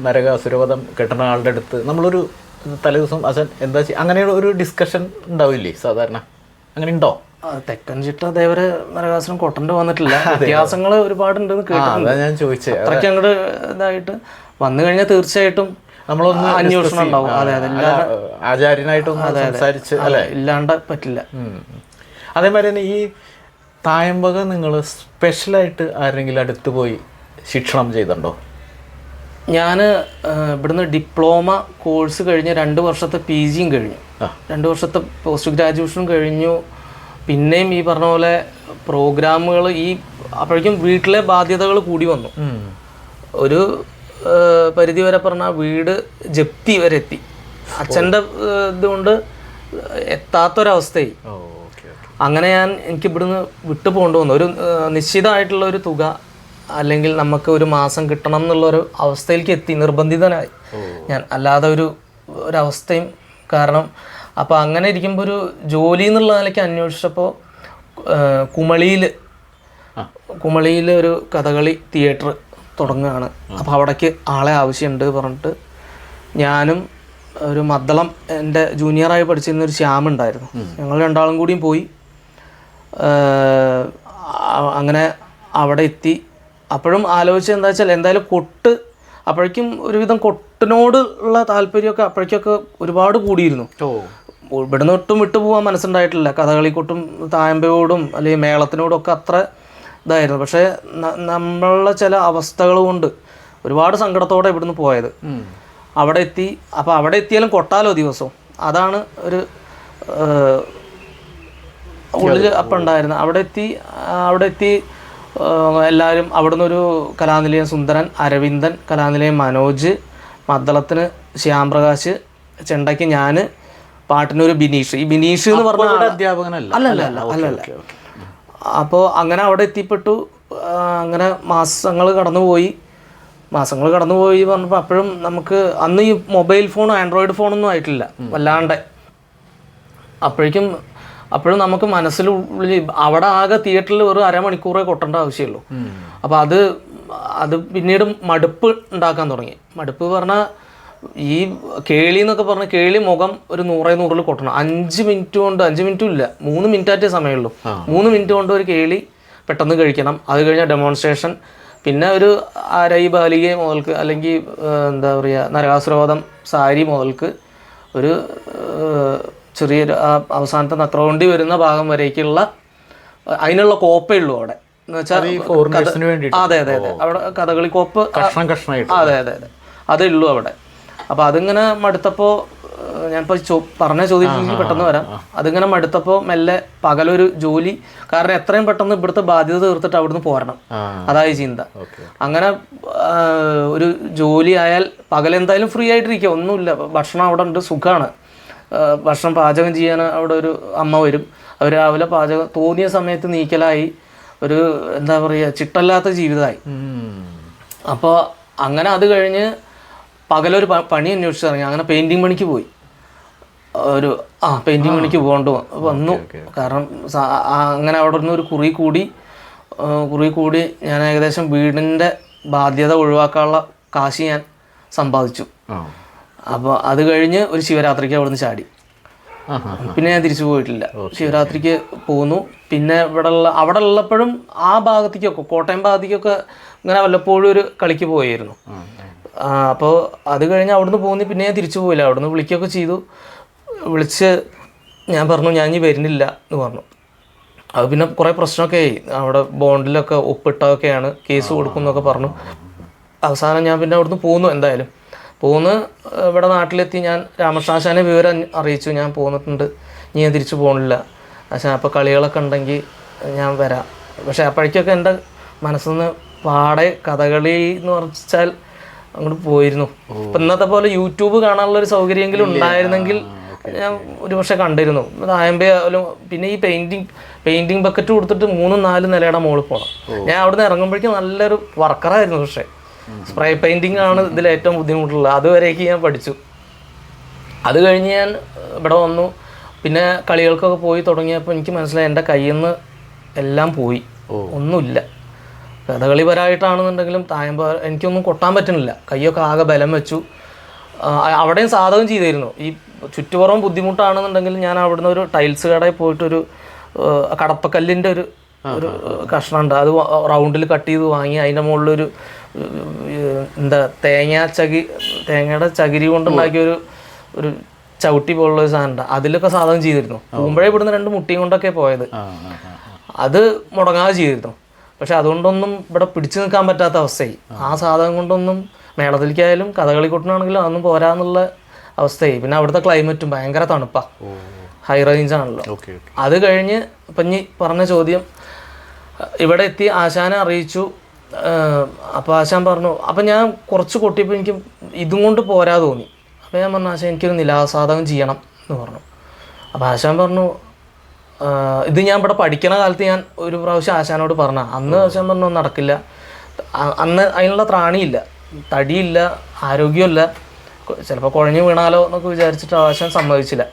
നരകാസുരവധം കെട്ടുന്ന ആളുടെ അടുത്ത് നമ്മളൊരു തലേദിവസം അച്ഛൻ എന്താ ചെയ്യുക, അങ്ങനെയുള്ള ഒരു ഡിസ്കഷൻ ഉണ്ടാവില്ലേ സാധാരണ? അങ്ങനെ ഉണ്ടോ? തെക്കൻ ചിട്ട അതേവരെ നരകാസുരം കൊട്ടേണ്ടി വന്നിട്ടില്ല. വ്യത്യാസങ്ങൾ ഒരുപാടുണ്ടെന്ന് കേട്ടിട്ടുണ്ട്. ഞാൻ ചോദിച്ചത് അത്രയ്ക്ക് അങ്ങോട്ട് ഇതായിട്ട് വന്നു കഴിഞ്ഞാൽ തീർച്ചയായിട്ടും നമ്മളൊന്ന് അന്വേഷണം ഉണ്ടാവും. അതെ അതെ, ആചാര്യനായിട്ടൊന്ന് സംസാരിച്ച് അല്ലേ, ഇല്ലാണ്ട് പറ്റില്ല. അതേമാതിരി തന്നെ ഈ തായമ്പക നിങ്ങൾ സ്പെഷ്യലായിട്ട് ആരെങ്കിലും അടുത്ത് പോയി ശിക്ഷണം ചെയ്തിട്ടുണ്ടോ? ഞാൻ ഇവിടുന്ന് ഡിപ്ലോമ കോഴ്സ് കഴിഞ്ഞ് 2 വർഷത്തെ PGയും കഴിഞ്ഞു, 2 വർഷത്തെ പോസ്റ്റ് ഗ്രാജുവേഷനും കഴിഞ്ഞു. പിന്നെയും ഈ പറഞ്ഞ പോലെ പ്രോഗ്രാമുകൾ, അപ്പോഴേക്കും വീട്ടിലെ ബാധ്യതകൾ കൂടി വന്നു. ഒരു പരിധി വരെ പറഞ്ഞാൽ വീട് ജപ്തി വരെ എത്തി. അച്ഛൻ്റെ ഇതുകൊണ്ട് എത്താത്തൊരവസ്ഥയായി. അങ്ങനെ എനിക്ക് ഇവിടുന്ന് വിട്ടു പോകേണ്ടി വന്നു. ഒരു നിശ്ചിതമായിട്ടുള്ള ഒരു തുക അല്ലെങ്കിൽ നമുക്ക് ഒരു മാസം കിട്ടണം എന്നുള്ളൊരു അവസ്ഥയിലേക്ക് എത്തി, നിർബന്ധിതനായി ഞാൻ. അല്ലാതെ ഒരവസ്ഥയും കാരണം. അപ്പോൾ അങ്ങനെ ഇരിക്കുമ്പോൾ ഒരു ജോലി എന്നുള്ള നിലയ്ക്ക് അന്വേഷിച്ചപ്പോൾ കുമളിയിൽ ഒരു കഥകളി തിയേറ്റർ തുടങ്ങുകയാണ്. അപ്പോൾ അവിടേക്ക് ആളെ ആവശ്യമുണ്ട് പറഞ്ഞിട്ട് ഞാനും ഒരു മദ്ദളം എൻ്റെ ജൂനിയറായി പഠിച്ചിരുന്നൊരു ശ്യാമുണ്ടായിരുന്നു, ഞങ്ങൾ 2 ആളും കൂടിയും പോയി. അങ്ങനെ അവിടെ എത്തി. അപ്പോഴും ആലോചിച്ചത് എന്താ വെച്ചാൽ, എന്തായാലും അപ്പോഴേക്കും ഒരുവിധം കൊട്ടിനോട് ഉള്ള താല്പര്യമൊക്കെ അപ്പോഴേക്കൊക്കെ ഒരുപാട് കൂടിയിരുന്നു. ഇവിടുന്ന് ഒട്ടും വിട്ടുപോകാൻ മനസ്സുണ്ടായിട്ടില്ല. കഥകളിക്കൊട്ടും തായമ്പയോടും അല്ലെങ്കിൽ മേളത്തിനോടും ഒക്കെ അത്ര ഇതായിരുന്നു. പക്ഷേ നമ്മളുടെ ചില അവസ്ഥകൾ കൊണ്ട് ഒരുപാട് സങ്കടത്തോടെ ഇവിടുന്ന് പോയത്. അവിടെ എത്തി. അപ്പോൾ അവിടെ എത്തിയാലും കൊട്ടാലോ ദിവസവും, അതാണ് ഒരു ഉള്ളിൽ അപ്പം ഉണ്ടായിരുന്നത്. അവിടെ എത്തി എല്ലാവരും അവിടുന്ന് ഒരു കലാനിലയം സുന്ദരൻ, അരവിന്ദൻ, കലാനിലയം മനോജ്, മദ്ദളത്തിന് ശ്യാംപ്രകാശ്, ചെണ്ടയ്ക്ക് ഞാൻ, പാട്ടിനൊരു ബിനീഷ്. ഈ ബിനീഷ് എന്ന് പറഞ്ഞ അധ്യാപകനല്ല. അല്ലല്ല. അപ്പോൾ അങ്ങനെ അവിടെ എത്തിപ്പെട്ടു. അങ്ങനെ മാസങ്ങൾ കടന്നുപോയി പറഞ്ഞപ്പോൾ അപ്പോഴും നമുക്ക് അന്ന് ഈ മൊബൈൽ ഫോണോ ആൻഡ്രോയിഡ് ഫോണൊന്നും ആയിട്ടില്ല വല്ലാണ്ട്. അപ്പോഴും നമുക്ക് മനസ്സിലുള്ളിൽ അവിടെ ആകെ തിയേറ്ററിൽ വെറും അരമണിക്കൂറേ കൊട്ടേണ്ട ആവശ്യമുള്ളൂ. അപ്പോൾ അത് പിന്നീട് മടുപ്പ് ഉണ്ടാക്കാൻ തുടങ്ങി. മടുപ്പ് പറഞ്ഞാൽ ഈ കേളി എന്നൊക്കെ പറഞ്ഞാൽ കേളി മുഖം ഒരു 100 കൊട്ടണം. 5 മിനിറ്റ് കൊണ്ട്, 5 മിനിറ്റും ഇല്ല, 3 മിനിറ്റാറ്റേ സമയമുള്ളൂ. 3 മിനിറ്റ് കൊണ്ട് ഒരു കേളി പെട്ടെന്ന് കഴിക്കണം. അത് കഴിഞ്ഞാൽ ഡെമോൺസ്ട്രേഷൻ, പിന്നെ ഒരു അരൈ ബാലിക മുതൽക്ക് അല്ലെങ്കിൽ എന്താ പറയുക നരകാസുരവധം സാരി മുതൽക്ക് ഒരു ചെറിയൊരു അവസാനത്തെ നക്രവണ്ടി വരുന്ന ഭാഗം വരേക്കുള്ള അതിനുള്ള കോപ്പേ ഉള്ളൂ അവിടെ എന്ന് വെച്ചാൽ. അതെ അതെ അതെ, അവിടെ കഥകളി കോപ്പ് അതെ അതെ അതെ അതേ ഉള്ളൂ അവിടെ. അപ്പോൾ അതിങ്ങനെ മടുത്തപ്പോൾ ഞാനിപ്പോൾ പറഞ്ഞ ചോദ്യത്തിലേക്ക് പെട്ടെന്ന് വരാം. അതിങ്ങനെ മടുത്തപ്പോൾ മെല്ലെ പകലൊരു ജോലി, കാരണം എത്രയും പെട്ടെന്ന് ഇവിടുത്തെ ബാധ്യത തീർത്തിട്ട് അവിടുന്ന് പോരണം, അതായി ചിന്ത. അങ്ങനെ ഒരു ജോലി ആയാൽ പകലെന്തായാലും ഫ്രീ ആയിട്ടിരിക്കുക, ഒന്നുമില്ല, ഭക്ഷണം അവിടെ ഉണ്ട്, സുഖമാണ്. ഭക്ഷണം പാചകം ചെയ്യാൻ അവിടെ ഒരു അമ്മ വരും, അവർ രാവിലെ പാചകം തോന്നിയ സമയത്ത് നീക്കലായി, ഒരു എന്താ പറയുക ചിട്ടല്ലാത്ത ജീവിതമായി. അപ്പോൾ അങ്ങനെ അത് കഴിഞ്ഞ് പകലൊരു പണി അന്വേഷിച്ച് ഇറങ്ങി. അങ്ങനെ പെയിൻറ്റിങ് പണിക്ക് പോയി. പെയിൻറ്റിങ് പണിക്ക് പോകേണ്ടി വന്നു. കാരണം അങ്ങനെ അവിടെ നിന്ന് ഒരു കുറി കൂടി ഞാൻ ഏകദേശം വീടിൻ്റെ ബാധ്യത ഒഴിവാക്കാനുള്ള കാശ് ഞാൻ സമ്പാദിച്ചു. അപ്പോൾ അത് കഴിഞ്ഞ് ഒരു ശിവരാത്രിക്ക് അവിടെ നിന്ന് ചാടി. പിന്നെ ഞാൻ തിരിച്ചു പോയിട്ടില്ല. ശിവരാത്രിക്ക് പോന്നു. പിന്നെ അവിടെ ഉള്ളപ്പോഴും ആ ഭാഗത്തേക്കൊക്കെ, കോട്ടയം ഭാഗത്തേക്കൊക്കെ ഇങ്ങനെ വല്ലപ്പോഴും ഒരു കളിക്ക് പോയിരുന്നു. അപ്പോൾ അത് കഴിഞ്ഞ് അവിടുന്ന് പോന്നി പിന്നെ ഞാൻ തിരിച്ചു പോയില്ല. അവിടുന്ന് വിളിക്കുകയൊക്കെ ചെയ്തു. വിളിച്ച് ഞാൻ പറഞ്ഞു ഞാൻ ഇനി വരുന്നില്ല എന്ന് പറഞ്ഞു. അത് പിന്നെ കുറേ പ്രശ്നമൊക്കെ ആയി. അവിടെ ബോണ്ടിലൊക്കെ ഒപ്പിട്ടതൊക്കെയാണ്, കേസ് കൊടുക്കുമെന്നൊക്കെ പറഞ്ഞു. അവസാനം ഞാൻ പിന്നെ അവിടുന്ന് പോന്നു. എന്തായാലും പോന്ന് ഇവിടെ നാട്ടിലെത്തി. ഞാൻ രാമകൃഷ്ണാശാനെ വിവരം അറിയിച്ചു, ഞാൻ പോന്നിട്ടുണ്ട്, ഇനി ഞാൻ തിരിച്ചു പോകണില്ല ആശാൻ, അപ്പോൾ കളികളൊക്കെ ഉണ്ടെങ്കിൽ ഞാൻ വരാം. പക്ഷേ അപ്പോഴേക്കൊക്കെ എൻ്റെ മനസ്സിൽ നിന്ന് പാടെ കഥകളി എന്ന് പറഞ്ഞാൽ അങ്ങോട്ട് പോയിരുന്നു. ഇപ്പം ഇന്നത്തെ പോലെ യൂട്യൂബ് കാണാനുള്ളൊരു സൗകര്യമെങ്കിലും ഉണ്ടായിരുന്നെങ്കിൽ ഞാൻ ഒരു പക്ഷേ കണ്ടിരുന്നു. തായമ്പയാലും പിന്നെ ഈ പെയിൻറ്റിങ് ബക്കറ്റ് കൊടുത്തിട്ട് 3-4 നിലയുടെ മുകളിൽ പോകണം. ഞാൻ അവിടെ നിന്ന് ഇറങ്ങുമ്പോഴേക്കും നല്ലൊരു വർക്കറായിരുന്നു. പക്ഷേ സ്പ്രേ പെയിൻറ്റിങ് ആണ് ഇതിൽ ഏറ്റവും ബുദ്ധിമുട്ടുള്ളത്. അതുവരേക്ക് ഞാൻ പഠിച്ചു. അത് കഴിഞ്ഞ് ഞാൻ ഇവിടെ വന്നു. പിന്നെ കളികൾക്കൊക്കെ പോയി തുടങ്ങിയപ്പോൾ എനിക്ക് മനസ്സിലായി എൻ്റെ കയ്യിൽ നിന്ന് എല്ലാം പോയി, ഒന്നുമില്ല. കഥകളിപരമായിട്ടാണെന്നുണ്ടെങ്കിലും തായമ്പ എനിക്കൊന്നും കൊട്ടാൻ പറ്റുന്നില്ല. കയ്യൊക്കെ ആകെ ബലം വെച്ചു. അവിടെയും സാധകം ചെയ്തിരുന്നു. ഈ ചുറ്റുപുറം ബുദ്ധിമുട്ടാണെന്നുണ്ടെങ്കിൽ ഞാൻ അവിടുന്ന് ഒരു ടൈൽസ് കടയിൽ പോയിട്ടൊരു കടപ്പക്കല്ലിൻ്റെ ഒരു കഷ്ണമുണ്ട്, അത് റൗണ്ടിൽ കട്ട് ചെയ്ത് വാങ്ങി അതിൻ്റെ മുകളിലൊരു എന്താ തേങ്ങയുടെ ചകിരി കൊണ്ടുണ്ടാക്കിയൊരു ചവിട്ടി പോലുള്ളൊരു സാധനം, അതിലൊക്കെ സാധകം ചെയ്തിരുന്നു. പോകുമ്പോഴേ ഇവിടുന്ന് 2 മുട്ടിയും കൊണ്ടൊക്കെ പോയത്. അത് മുടങ്ങാതെ ചെയ്തിരുന്നു. പക്ഷെ അതുകൊണ്ടൊന്നും ഇവിടെ പിടിച്ചു നിൽക്കാൻ പറ്റാത്ത അവസ്ഥയായി. ആ സാധനം കൊണ്ടൊന്നും മേളത്തിലേക്കായാലും കഥകളിക്കൊട്ടിനാണെങ്കിലും അതൊന്നും പോരാന്നുള്ള അവസ്ഥയായി. പിന്നെ അവിടുത്തെ ക്ലൈമറ്റും ഭയങ്കര തണുപ്പാണ്, ഹൈ റേഞ്ച് ആണല്ലോ. അത് കഴിഞ്ഞ് ഇപ്പം ഇനി പറഞ്ഞ ചോദ്യം, ഇവിടെ എത്തി ആശാനെ അറിയിച്ചു. അപ്പോൾ ആശാൻ പറഞ്ഞു, അപ്പം ഞാൻ കുറച്ച് കൊട്ടിയപ്പോൾ എനിക്ക് ഇതും കൊണ്ട് പോരാ തോന്നി. അപ്പോൾ ഞാൻ പറഞ്ഞു ആശാൻ എനിക്കൊരു നിലാസാധകം ചെയ്യണം എന്ന് പറഞ്ഞു. അപ്പോൾ ആശാൻ പറഞ്ഞു, ഇത് ഞാൻ ഇവിടെ പഠിക്കണ കാലത്ത് ഞാൻ ഒരു പ്രാവശ്യം ആശാനോട് പറഞ്ഞ, അന്ന് ആശാൻ പറഞ്ഞു നടക്കില്ല, അന്ന് അതിനുള്ള ത്രാണിയില്ല, തടിയില്ല, ആരോഗ്യമില്ല, ചിലപ്പോൾ കുഴഞ്ഞു വീണാലോ എന്നൊക്കെ വിചാരിച്ചിട്ട് ആശാൻ സമ്മതിച്ചില്ല.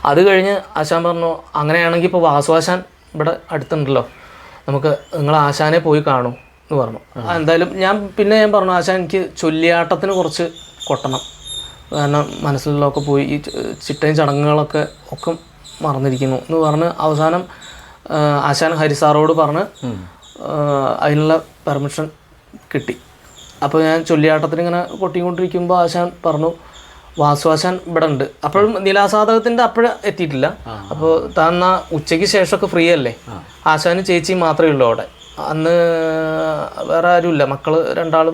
അത് കഴിഞ്ഞ് ആശാൻ പറഞ്ഞു, അങ്ങനെയാണെങ്കിൽ ഇപ്പോൾ വാസു ആശാൻ ഇവിടെ അടുത്തുണ്ടല്ലോ, നമുക്ക് നിങ്ങൾ ആശാനെ പോയി കാണൂ എന്ന് പറഞ്ഞു. എന്തായാലും ഞാൻ പറഞ്ഞു ആശാൻ എനിക്ക് ചൊല്ലിയാട്ടത്തിന് കുറച്ച് കൊട്ടണം, കാരണം മനസ്സിലൊക്കെ പോയി ഈ ചിട്ടയും ചടങ്ങുകളൊക്കെ മറന്നിരിക്കുന്നു എന്ന് പറഞ്ഞ് അവസാനം ആശാൻ ഹരിസാറോട് പറഞ്ഞ് അതിനുള്ള പെർമിഷൻ കിട്ടി. അപ്പോൾ ഞാൻ ചൊല്ലിയാട്ടത്തിന് ഇങ്ങനെ കൊട്ടിക്കൊണ്ടിരിക്കുമ്പോൾ ആശാൻ പറഞ്ഞു, വാസു ആശാൻ ഇവിടെ ഉണ്ട്. അപ്പോഴും നിലാസാധകത്തിൻ്റെ അപ്പോഴും എത്തിയിട്ടില്ല. അപ്പോൾ താൻ ഉച്ചയ്ക്ക് ശേഷമൊക്കെ ഫ്രീ അല്ലേ, ആശാനും ചേച്ചിയും മാത്രമേ ഉള്ളൂ അവിടെ. അന്ന് വേറെ ആരുമില്ല, മക്കൾ 2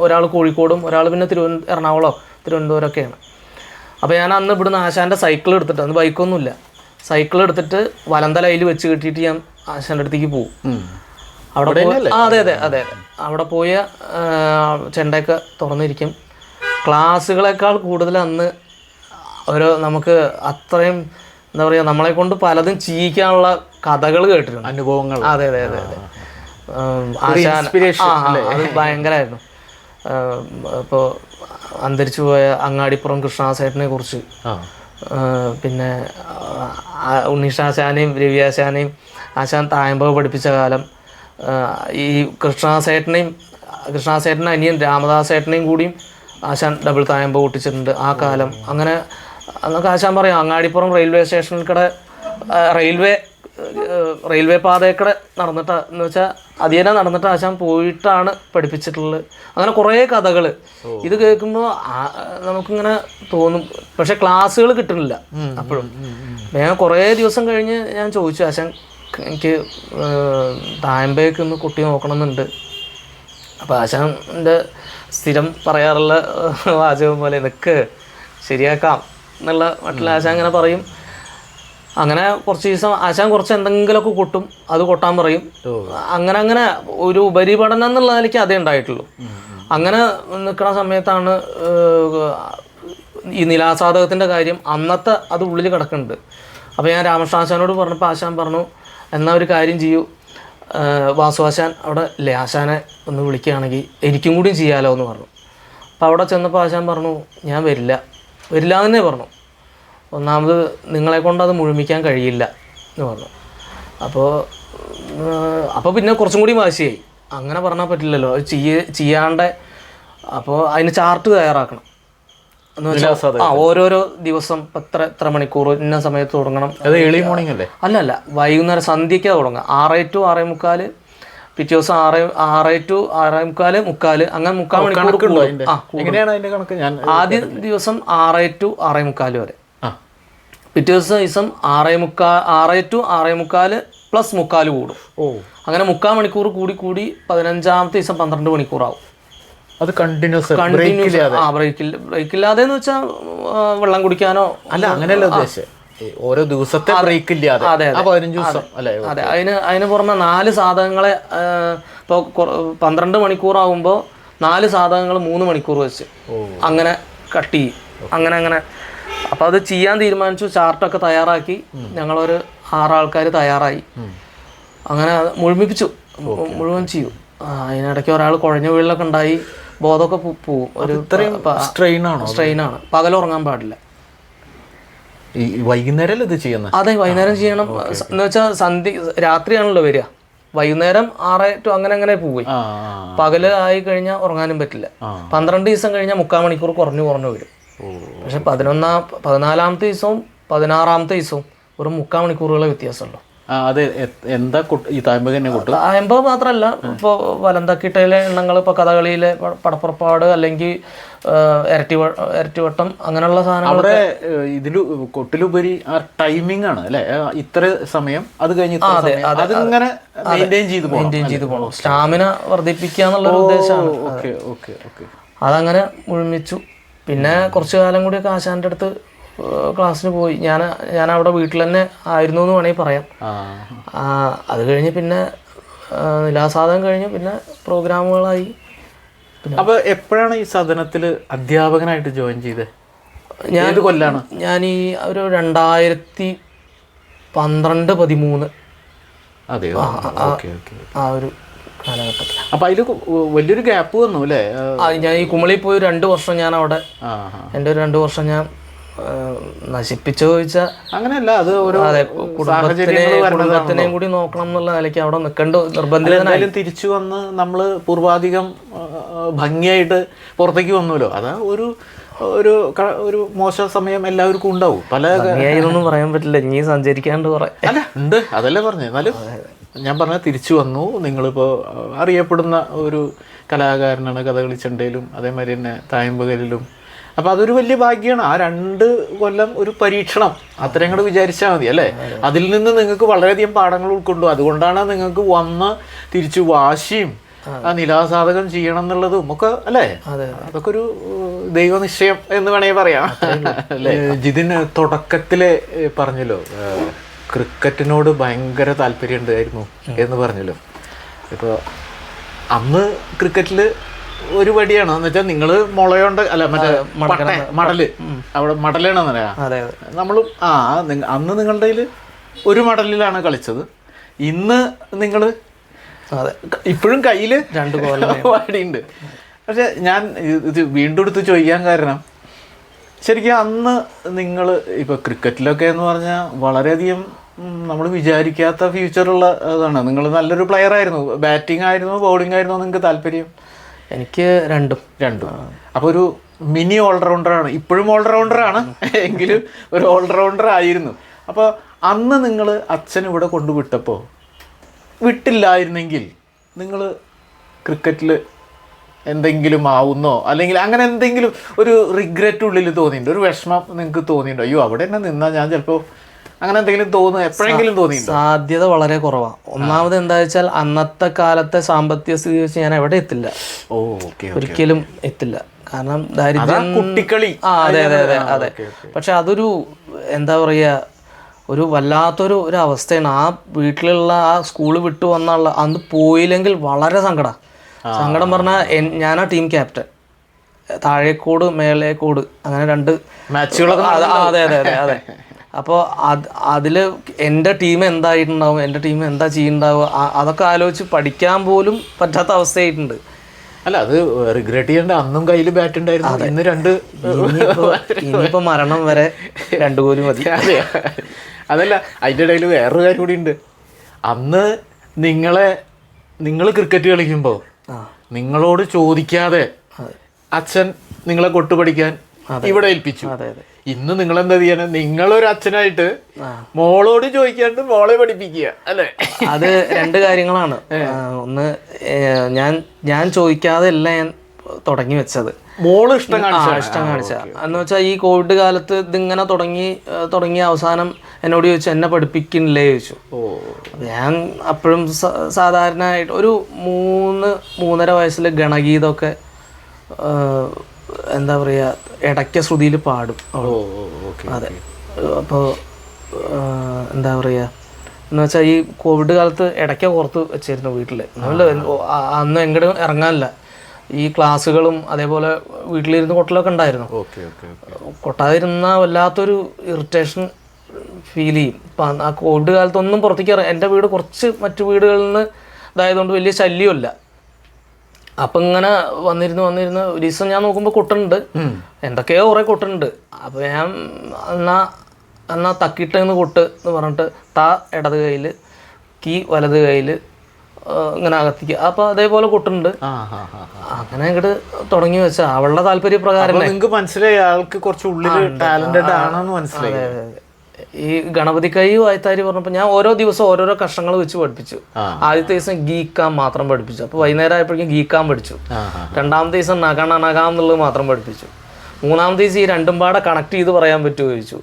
ഒരാൾ കോഴിക്കോടും ഒരാൾ പിന്നെ എറണാകുളമോ തിരുവനന്തപുരമൊക്കെയാണ്. അപ്പോൾ ഞാൻ അന്ന് ഇവിടുന്ന് ആശാൻ്റെ സൈക്കിൾ എടുത്തിട്ട്, അന്ന് ബൈക്കൊന്നുമില്ല, സൈക്കിൾ എടുത്തിട്ട് വലന്തലയിൽ വെച്ച് കെട്ടിയിട്ട് ഞാൻ ആശാൻ്റെ അടുത്തേക്ക് പോകും. അവിടെ അതെ അതെ അതെ അവിടെ പോയ ചെണ്ടയൊക്കെ തുറന്നിരിക്കും. ക്ലാസ്സുകളെക്കാൾ കൂടുതൽ അന്ന് നമുക്ക് അത്രയും എന്താ പറയുക, നമ്മളെ കൊണ്ട് പലതും ചെയ്യിക്കാനുള്ള കഥകൾ കേട്ടിട്ടുണ്ട്, അനുഭവങ്ങൾ. അതെ അതെ അതെ അതെ അത് ഭയങ്കരമായിരുന്നു. ഇപ്പോൾ അന്തരിച്ചു പോയ അങ്ങാടിപ്പുറം കൃഷ്ണാസേട്ടനെ കുറിച്ച്, പിന്നെ ഉണ്ണീഷാശാനെയും രവിയാശാനെയും ആശാൻ തായമ്പക പഠിപ്പിച്ച കാലം, ഈ കൃഷ്ണാസേട്ടൻ്റെ അനിയൻ രാമദാസേട്ടനെയും കൂടിയും ആശാൻ ഡബിൾ തായമ്പ പൊട്ടിച്ചിട്ടുണ്ട് ആ കാലം. അങ്ങനെ അന്നൊക്കെ ആശാൻ പറയാം, അങ്ങാടിപ്പുറം റെയിൽവേ സ്റ്റേഷനിൽ റെയിൽവേ റെയിൽവേ പാതയൊക്കെ നടന്നിട്ട് എന്ന് വെച്ചാൽ അധികം നടന്നിട്ട് ആശാൻ പോയിട്ടാണ് പഠിപ്പിച്ചിട്ടുള്ളത്. അങ്ങനെ കുറേ കഥകൾ ഇത് കേൾക്കുമ്പോൾ നമുക്കിങ്ങനെ തോന്നും. പക്ഷെ ക്ലാസ്സുകൾ കിട്ടുന്നില്ല അപ്പോഴും. ഞാൻ കുറേ ദിവസം കഴിഞ്ഞ് ഞാൻ ചോദിച്ചു, ആശാൻ എനിക്ക് തായമ്പയൊക്കെ ഒന്ന് കുട്ടി നോക്കണമെന്നുണ്ട്. അപ്പോൾ ആശാൻ്റെ സ്ഥിരം പറയാറുള്ള വാചകം പോലെ നിനക്ക് ശരിയാക്കാം എന്നുള്ള മറ്റുള്ള ആശാൻ അങ്ങനെ പറയും. അങ്ങനെ കുറച്ച് ദിവസം ആശാൻ കുറച്ച് എന്തെങ്കിലുമൊക്കെ കൊട്ടും, അത് കൊട്ടാൻ പറയും. അങ്ങനെ ഒരു ഉപരിപഠനം എന്നുള്ള നിലയ്ക്ക് അതേ ഉണ്ടായിട്ടുള്ളൂ. അങ്ങനെ നിൽക്കുന്ന സമയത്താണ് ഈ നിലാസാധകത്തിൻ്റെ കാര്യം അന്നത്തെ അത് ഉള്ളിൽ കിടക്കുന്നുണ്ട്. അപ്പോൾ ഞാൻ രാമകൃഷ്ണ ആശാനോട് പറഞ്ഞപ്പോൾ ആശാൻ പറഞ്ഞു, എന്നാൽ ഒരു കാര്യം ചെയ്യൂ, വാസു ആശാൻ അവിടെ ഇല്ലേ, ആശാനെ ഒന്ന് വിളിക്കുകയാണെങ്കിൽ എനിക്കും കൂടി ചെയ്യാമല്ലോ എന്ന് പറഞ്ഞു. അപ്പോൾ അവിടെ ചെന്നപ്പോൾ ആശാൻ പറഞ്ഞു, ഞാൻ വരില്ല എന്നേ പറഞ്ഞു. ഒന്നാമത് നിങ്ങളെ കൊണ്ട് അത് മുഴുമിക്കാൻ കഴിയില്ല എന്ന് പറഞ്ഞു. അപ്പോൾ പിന്നെ കുറച്ചും കൂടി വാശിയായി. അങ്ങനെ പറഞ്ഞാൽ പറ്റില്ലല്ലോ, അത് ചെയ്യാണ്ട്. അപ്പോൾ അതിന് ചാർട്ട് തയ്യാറാക്കണം എന്ന് വെച്ചാൽ ഓരോരോ ദിവസം എത്ര മണിക്കൂർ ഇന്ന സമയത്ത് തുടങ്ങണം. ഏർലി മോർണിംഗ് അല്ലേ? അല്ല, വൈകുന്നേരം സന്ധ്യയ്ക്ക് തുടങ്ങുക. 6 to 6:45, പിറ്റേ ദിവസം 6 to 6:45, അങ്ങനെ 3/4 മണിക്കൂർ. ആദ്യ ദിവസം 6 to 6:45 വരെ, പിറ്റേ ദിവസം 6 to 6:45 പ്ലസ് 3/4 കൂടും. അങ്ങനെ 3/4 മണിക്കൂർ കൂടി 15ാമത്തെ ദിവസം 12 മണിക്കൂറാവും. അത് കണ്ടിന്യൂസ് ബ്രേക്കില്ലാതെ എന്ന് വെച്ചാൽ വെള്ളം കുടിക്കാനോ അല്ല, അങ്ങനെയല്ല ഉദ്ദേശിച്ചത്. ഓരോ ദിവസത്തെ ബ്രേക്ക് ഇല്ലാതെ. അതെ, 15 ദിവസം അല്ലേ? അതെ. അതിന് പുറമെ 4 സാധകങ്ങളെ ഇപ്പോൾ 12 മണിക്കൂറാകുമ്പോൾ 4 സാധകങ്ങൾ 3 മണിക്കൂർ വെച്ച് അങ്ങനെ കട്ട് ചെയ്യും. അങ്ങനെ അപ്പോൾ അത് ചെയ്യാൻ തീരുമാനിച്ചു. ചാർട്ടൊക്കെ തയ്യാറാക്കി. ഞങ്ങളൊരു 6 ആൾക്കാർ തയ്യാറായി. അങ്ങനെ മുഴുവൻ ചെയ്യും. അതിനിടയ്ക്ക് ഒരാൾ കുഴഞ്ഞ വീഴിലൊക്കെ ഉണ്ടായി, ബോധമൊക്കെ പോവും. ഒരു സ്ട്രെയിനാണ്. പകലുറങ്ങാൻ പാടില്ല. ഈ വൈകുന്നേരം ഇത് ചെയ്യുന്നത്? അതെ, വൈകുന്നേരം ചെയ്യണം. എന്ന് വെച്ചാൽ രാത്രിയാണല്ലോ വരിക. വൈകുന്നേരം 6 to അങ്ങനെ പോയി. പകല് ആയി കഴിഞ്ഞാൽ ഉറങ്ങാനും പറ്റില്ല. 12 ദിവസം കഴിഞ്ഞാൽ 3/4 മണിക്കൂർ കുറഞ്ഞു വരും. പക്ഷെ 14ാമത്തെ ദിവസവും 16ാമത്തെ ദിവസവും ഒരു 3/4 മണിക്കൂറുകളെ വ്യത്യാസമുള്ളൂ. അത് എന്താ ഈ തായമ്പ തന്നെ കൊട്ടും? തായമ്പ മാത്രമല്ല, ഇപ്പോൾ വലന്തക്കിട്ടയിലെ എണ്ണങ്ങൾ, ഇപ്പോൾ കഥകളിയിലെ പടപ്പുറപ്പാട്, അല്ലെങ്കിൽ ഇരട്ടിവട്ടം, അങ്ങനെയുള്ള സാധനങ്ങൾ. അവിടെ ഇതിൽ കൊട്ടിലുപരി ആ ടൈമിംഗ് ആണ് അല്ലേ? ഇത്ര സമയം, അത് കഴിഞ്ഞ് അതിങ്ങനെ മെയിൻറ്റെയിൻ ചെയ്ത് പോകണം. സ്റ്റാമിന വർദ്ധിപ്പിക്കുക എന്നുള്ളൊരു ഉദ്ദേശമാണ്. അതങ്ങനെ മുഴുമിച്ചു. പിന്നെ കുറച്ചു കാലം കൂടിയൊക്കെ ആശാൻ്റെ അടുത്ത് ക്ലാസ്സിന് പോയി. ഞാൻ അവിടെ വീട്ടിൽ തന്നെ ആയിരുന്നു എന്ന് വേണമെങ്കിൽ പറയാം. അത് കഴിഞ്ഞ് പിന്നെ നിലാസാധകം കഴിഞ്ഞ് പിന്നെ പ്രോഗ്രാമുകളായി. അപ്പോൾ എപ്പോഴാണ് ഈ സദനത്തിൽ അധ്യാപകനായിട്ട് ജോയിൻ ചെയ്തത്? ഏത് കൊല്ലാണ്? ഞാൻ ഈ ഒരു 2012-13 അതെയോ? ആ ഒരു കാലഘട്ടത്തിൽ. അപ്പം അതിൽ വലിയൊരു ഗ്യാപ്പ് വന്നു അല്ലേ? ഞാൻ ഈ കുമളിയിൽ പോയി 2 വർഷം ഞാൻ അവിടെ, എൻ്റെ ഒരു 2 വർഷം ഞാൻ നശിപ്പിച്ചു ചോദിച്ചാൽ അങ്ങനെയല്ല, അത് ഓരോ കുടുംബത്തിനെയും കൂടി നോക്കണം എന്നുള്ള നിലയ്ക്ക് അവിടെ നിൽക്കേണ്ട നിർബന്ധിതനായാലും തിരിച്ചു വന്ന് നമ്മൾ പൂർവാധികം ഭംഗിയായിട്ട് പുറത്തേക്ക് വന്നുല്ലോ. അതാ ഒരു മോശം സമയം എല്ലാവർക്കും ഉണ്ടാവും. പല ഒന്നും പറയാൻ പറ്റില്ല, ഇനി സഞ്ചരിക്കാണ്ട് കുറെ അല്ല ഉണ്ട്, അതല്ലേ പറഞ്ഞത്. എന്നാലും ഞാൻ പറഞ്ഞ തിരിച്ചു വന്നു. നിങ്ങളിപ്പോൾ അറിയപ്പെടുന്ന ഒരു കലാകാരനാണ് കഥകളി ചെണ്ടയിലും അതേമാതിരി തന്നെ തായമ്പകലിലും. അപ്പോൾ അതൊരു വലിയ ഭാഗ്യമാണ്. ആ 2 കൊല്ലം ഒരു പരീക്ഷണം അത്രയും കൂടെ വിചാരിച്ചാൽ മതി അല്ലേ? അതിൽ നിന്ന് നിങ്ങൾക്ക് വളരെയധികം പാഠങ്ങൾ ഉൾക്കൊണ്ടു. അതുകൊണ്ടാണ് നിങ്ങൾക്ക് വന്ന് തിരിച്ചു വാശിയും ആ നിലാസാധകം ചെയ്യണം എന്നുള്ളതും ഒക്കെ അല്ലേ? അതൊക്കെ ഒരു ദൈവനിശ്ചയം എന്ന് വേണമെങ്കിൽ പറയാം അല്ലേ? ജിതിന് തുടക്കത്തിലെ പറഞ്ഞല്ലോ ക്രിക്കറ്റിനോട് ഭയങ്കര താല്പര്യം ഉണ്ടായിരുന്നു എന്ന് പറഞ്ഞല്ലോ. ഇപ്പോൾ അന്ന് ക്രിക്കറ്റിൽ ഒരു വടിയാണ് എന്ന് വെച്ചാൽ നിങ്ങൾ മുളയോണ്ട് അല്ല മറ്റേ മടല്, അവിടെ മടലാണെന്ന് പറയാം നമ്മളും. അന്ന് നിങ്ങളുടെ കയ്യിൽ ഒരു മടലിലാണ് കളിച്ചത്. ഇന്ന് നിങ്ങൾ ഇപ്പോഴും കയ്യിൽ 2 വടിയുണ്ട്. പക്ഷെ ഞാൻ ഇത് വീണ്ടും എടുത്ത് ചോദിക്കാൻ കാരണം, ശരിക്കും അന്ന് നിങ്ങൾ ഇപ്പോൾ ക്രിക്കറ്റിലൊക്കെ എന്ന് പറഞ്ഞാൽ വളരെയധികം നമ്മൾ വിചാരിക്കാത്ത ഫ്യൂച്ചറുള്ള ഇതാണ്. നിങ്ങൾ നല്ലൊരു പ്ലെയർ ആയിരുന്നു. ബാറ്റിംഗ് ആയിരുന്നു, ബൗളിംഗ് ആയിരുന്നു നിങ്ങൾക്ക് താല്പര്യം? എനിക്ക് രണ്ടും. അപ്പോൾ ഒരു മിനി ഓൾറൗണ്ടറാണ്. ഇപ്പോഴും ഓൾറൗണ്ടറാണ് എങ്കിലും ഒരു ഓൾറൗണ്ടർ ആയിരുന്നു. അപ്പോൾ അന്ന് നിങ്ങൾ അച്ഛൻ ഇവിടെ കൊണ്ടുവിട്ടപ്പോൾ വിട്ടില്ലായിരുന്നെങ്കിൽ നിങ്ങൾ ക്രിക്കറ്റിൽ എന്തെങ്കിലും ആവുന്നോ, അല്ലെങ്കിൽ അങ്ങനെ എന്തെങ്കിലും ഒരു റിഗ്രറ്റ് ഉള്ളിൽ തോന്നിയിട്ടുണ്ടോ, ഒരു വിഷമം നിങ്ങൾക്ക് തോന്നിയിട്ടുണ്ടോ, അയ്യോ അവിടെ തന്നെ നിന്നാൽ ഞാൻ ചിലപ്പോൾ, അങ്ങനെ എന്തെങ്കിലും തോന്നുന്നു എപ്പോഴെങ്കിലും തോന്നിയിട്ടുണ്ടോ? സാധ്യത വളരെ കുറവാണ്. ഒന്നാമത് എന്താ വെച്ചാൽ അന്നത്തെ കാലത്തെ സാമ്പത്തിക സ്ഥിതി വെച്ച് ഞാൻ എവിടെ എത്തില്ല. ഒരിക്കലും എത്തില്ല. കാരണം ദാരിദ്ര്യം, കുട്ടിക്കളി. അതെ അതെ അതെ അതെ. പക്ഷെ അതൊരു എന്താ പറയുക, ഒരു വല്ലാത്തൊരു അവസ്ഥയാണ്. ആ വീട്ടിലുള്ള ആ സ്കൂള് വിട്ടു വന്നുള്ള അന്ന് പോയില്ലെങ്കിൽ വളരെ സങ്കടം പറഞ്ഞാൽ ഞാനാ ടീം ക്യാപ്റ്റൻ. താഴേക്കോട് മേലേക്കോട് അങ്ങനെ 2 മാച്ചുകളൊക്കെ. അതെ അതെ അതെ അതെ. അപ്പോൾ അതിൽ എൻ്റെ ടീം എന്തായിട്ടുണ്ടാവും, എൻ്റെ ടീം എന്താ ചെയ്യുന്നുണ്ടാവുക, അതൊക്കെ ആലോചിച്ച് പഠിക്കാൻ പോലും പറ്റാത്ത അവസ്ഥയായിട്ടുണ്ട്. അല്ല, അത് റിഗ്രറ്റ് ചെയ്യേണ്ട. അന്നും കയ്യിൽ ബാറ്റ് ഉണ്ടായിരുന്നു, ഇന്ന് 2. ഇനിയിപ്പോൾ മരണം വരെ 2 കോല് മതി. അതല്ല, അതിൻ്റെ ഇടയിൽ വേറൊരു കാര്യം കൂടി ഉണ്ട്. അന്ന് നിങ്ങൾ ക്രിക്കറ്റ് കളിക്കുമ്പോൾ നിങ്ങളോട് ചോദിക്കാതെ അച്ഛൻ നിങ്ങളെ കൊട്ടു പഠിക്കാൻ ഇവിടെ ഏൽപ്പിച്ചു. ഇന്ന് നിങ്ങൾ എന്താ ചെയ്യാൻ? നിങ്ങളൊരു അച്ഛനായിട്ട് മോളോട് ചോദിക്കാണ്ട് മോളെ പഠിപ്പിക്കുക അല്ലേ? അത് 2 കാര്യങ്ങളാണ്. ഒന്ന്, ഞാൻ ചോദിക്കാതെ അല്ല ഞാൻ തുടങ്ങി വെച്ചത്. മോള് ഇഷ്ടം കാണിച്ച എന്ന് വെച്ചാൽ ഈ കോവിഡ് കാലത്ത് ഇതിങ്ങനെ തുടങ്ങിയ അവസാനം എന്നോട് ചോദിച്ചു, എന്നെ പഠിപ്പിക്കുന്നില്ലേ ചോദിച്ചു. ഞാൻ അപ്പോഴും സാധാരണയായിട്ട് ഒരു 3-3.5 വയസ്സിൽ ഗണഗീതമൊക്കെ എന്താ പറയുക, ഇടയ്ക്ക ശ്രുതിയിൽ പാടും. അതെ. അപ്പോൾ എന്താ പറയുക എന്ന് വെച്ചാൽ ഈ കോവിഡ് കാലത്ത് ഇടയ്ക്ക പുറത്ത് വെച്ചിരുന്നു വീട്ടിൽ. അന്ന് എങ്ങോട്ടും ഇറങ്ങാനില്ല. ഈ ക്ലാസ്സുകളും അതേപോലെ വീട്ടിലിരുന്ന് കൊട്ടലൊക്കെ ഉണ്ടായിരുന്നു. കൊട്ടാതിരുന്ന വല്ലാത്തൊരു ഇറിറ്റേഷൻ ഫീൽ ചെയ്യും. ഇപ്പം ആ കോവിഡ് കാലത്തൊന്നും പുറത്തേക്ക് എൻ്റെ വീട് കുറച്ച് മറ്റു വീടുകളിൽ നിന്ന് ഇതായതുകൊണ്ട് വലിയ ശല്യമല്ല. അപ്പം ഇങ്ങനെ വന്നിരുന്ന് ഒരു ദിവസം ഞാൻ നോക്കുമ്പോൾ കൊട്ടുണ്ട്, എന്തൊക്കെയോ കുറേ കൊട്ടുണ്ട്. അപ്പോൾ ഞാൻ എന്നാ തക്കിട്ടെന്ന് കൊട്ട് എന്ന് പറഞ്ഞിട്ട് ഇടത് കയ്യിൽ, കീ വലത് കയ്യിൽ ഇങ്ങനെ അകത്തിക്കുക. അപ്പോൾ അതേപോലെ കൊട്ടുണ്ട്. അങ്ങനെ ഇങ്ങോട്ട് തുടങ്ങി വെച്ചാൽ അവളുടെ താല്പര്യപ്രകാരം നിങ്ങൾക്ക് മനസ്സിലായി ആൾക്ക് കുറച്ച് ഉള്ളിൽ ടാലന്റഡ് ആണെന്ന് മനസ്സിലായി. ഈ ഗണപതി കൈ വായത്താരി പറഞ്ഞപ്പോൾ ഞാൻ ഓരോ ദിവസം ഓരോരോ കഷ്ണങ്ങൾ വെച്ച് പഠിപ്പിച്ചു. ആദ്യത്തെ ദിവസം ഗീക്കാൻ മാത്രം പഠിപ്പിച്ചു. അപ്പോൾ വൈകുന്നേരം ആയപ്പോഴേക്കും ഗീക്കാൻ പഠിച്ചു. 2ാമത്തെ ദിവസം നഗാം എന്നുള്ളത് മാത്രം പഠിപ്പിച്ചു. 3ാമത്തെ ദിവസം ഈ 2ഉം പാടെ കണക്ട് ചെയ്ത് പറയാൻ പറ്റുമോ ചോദിച്ചു.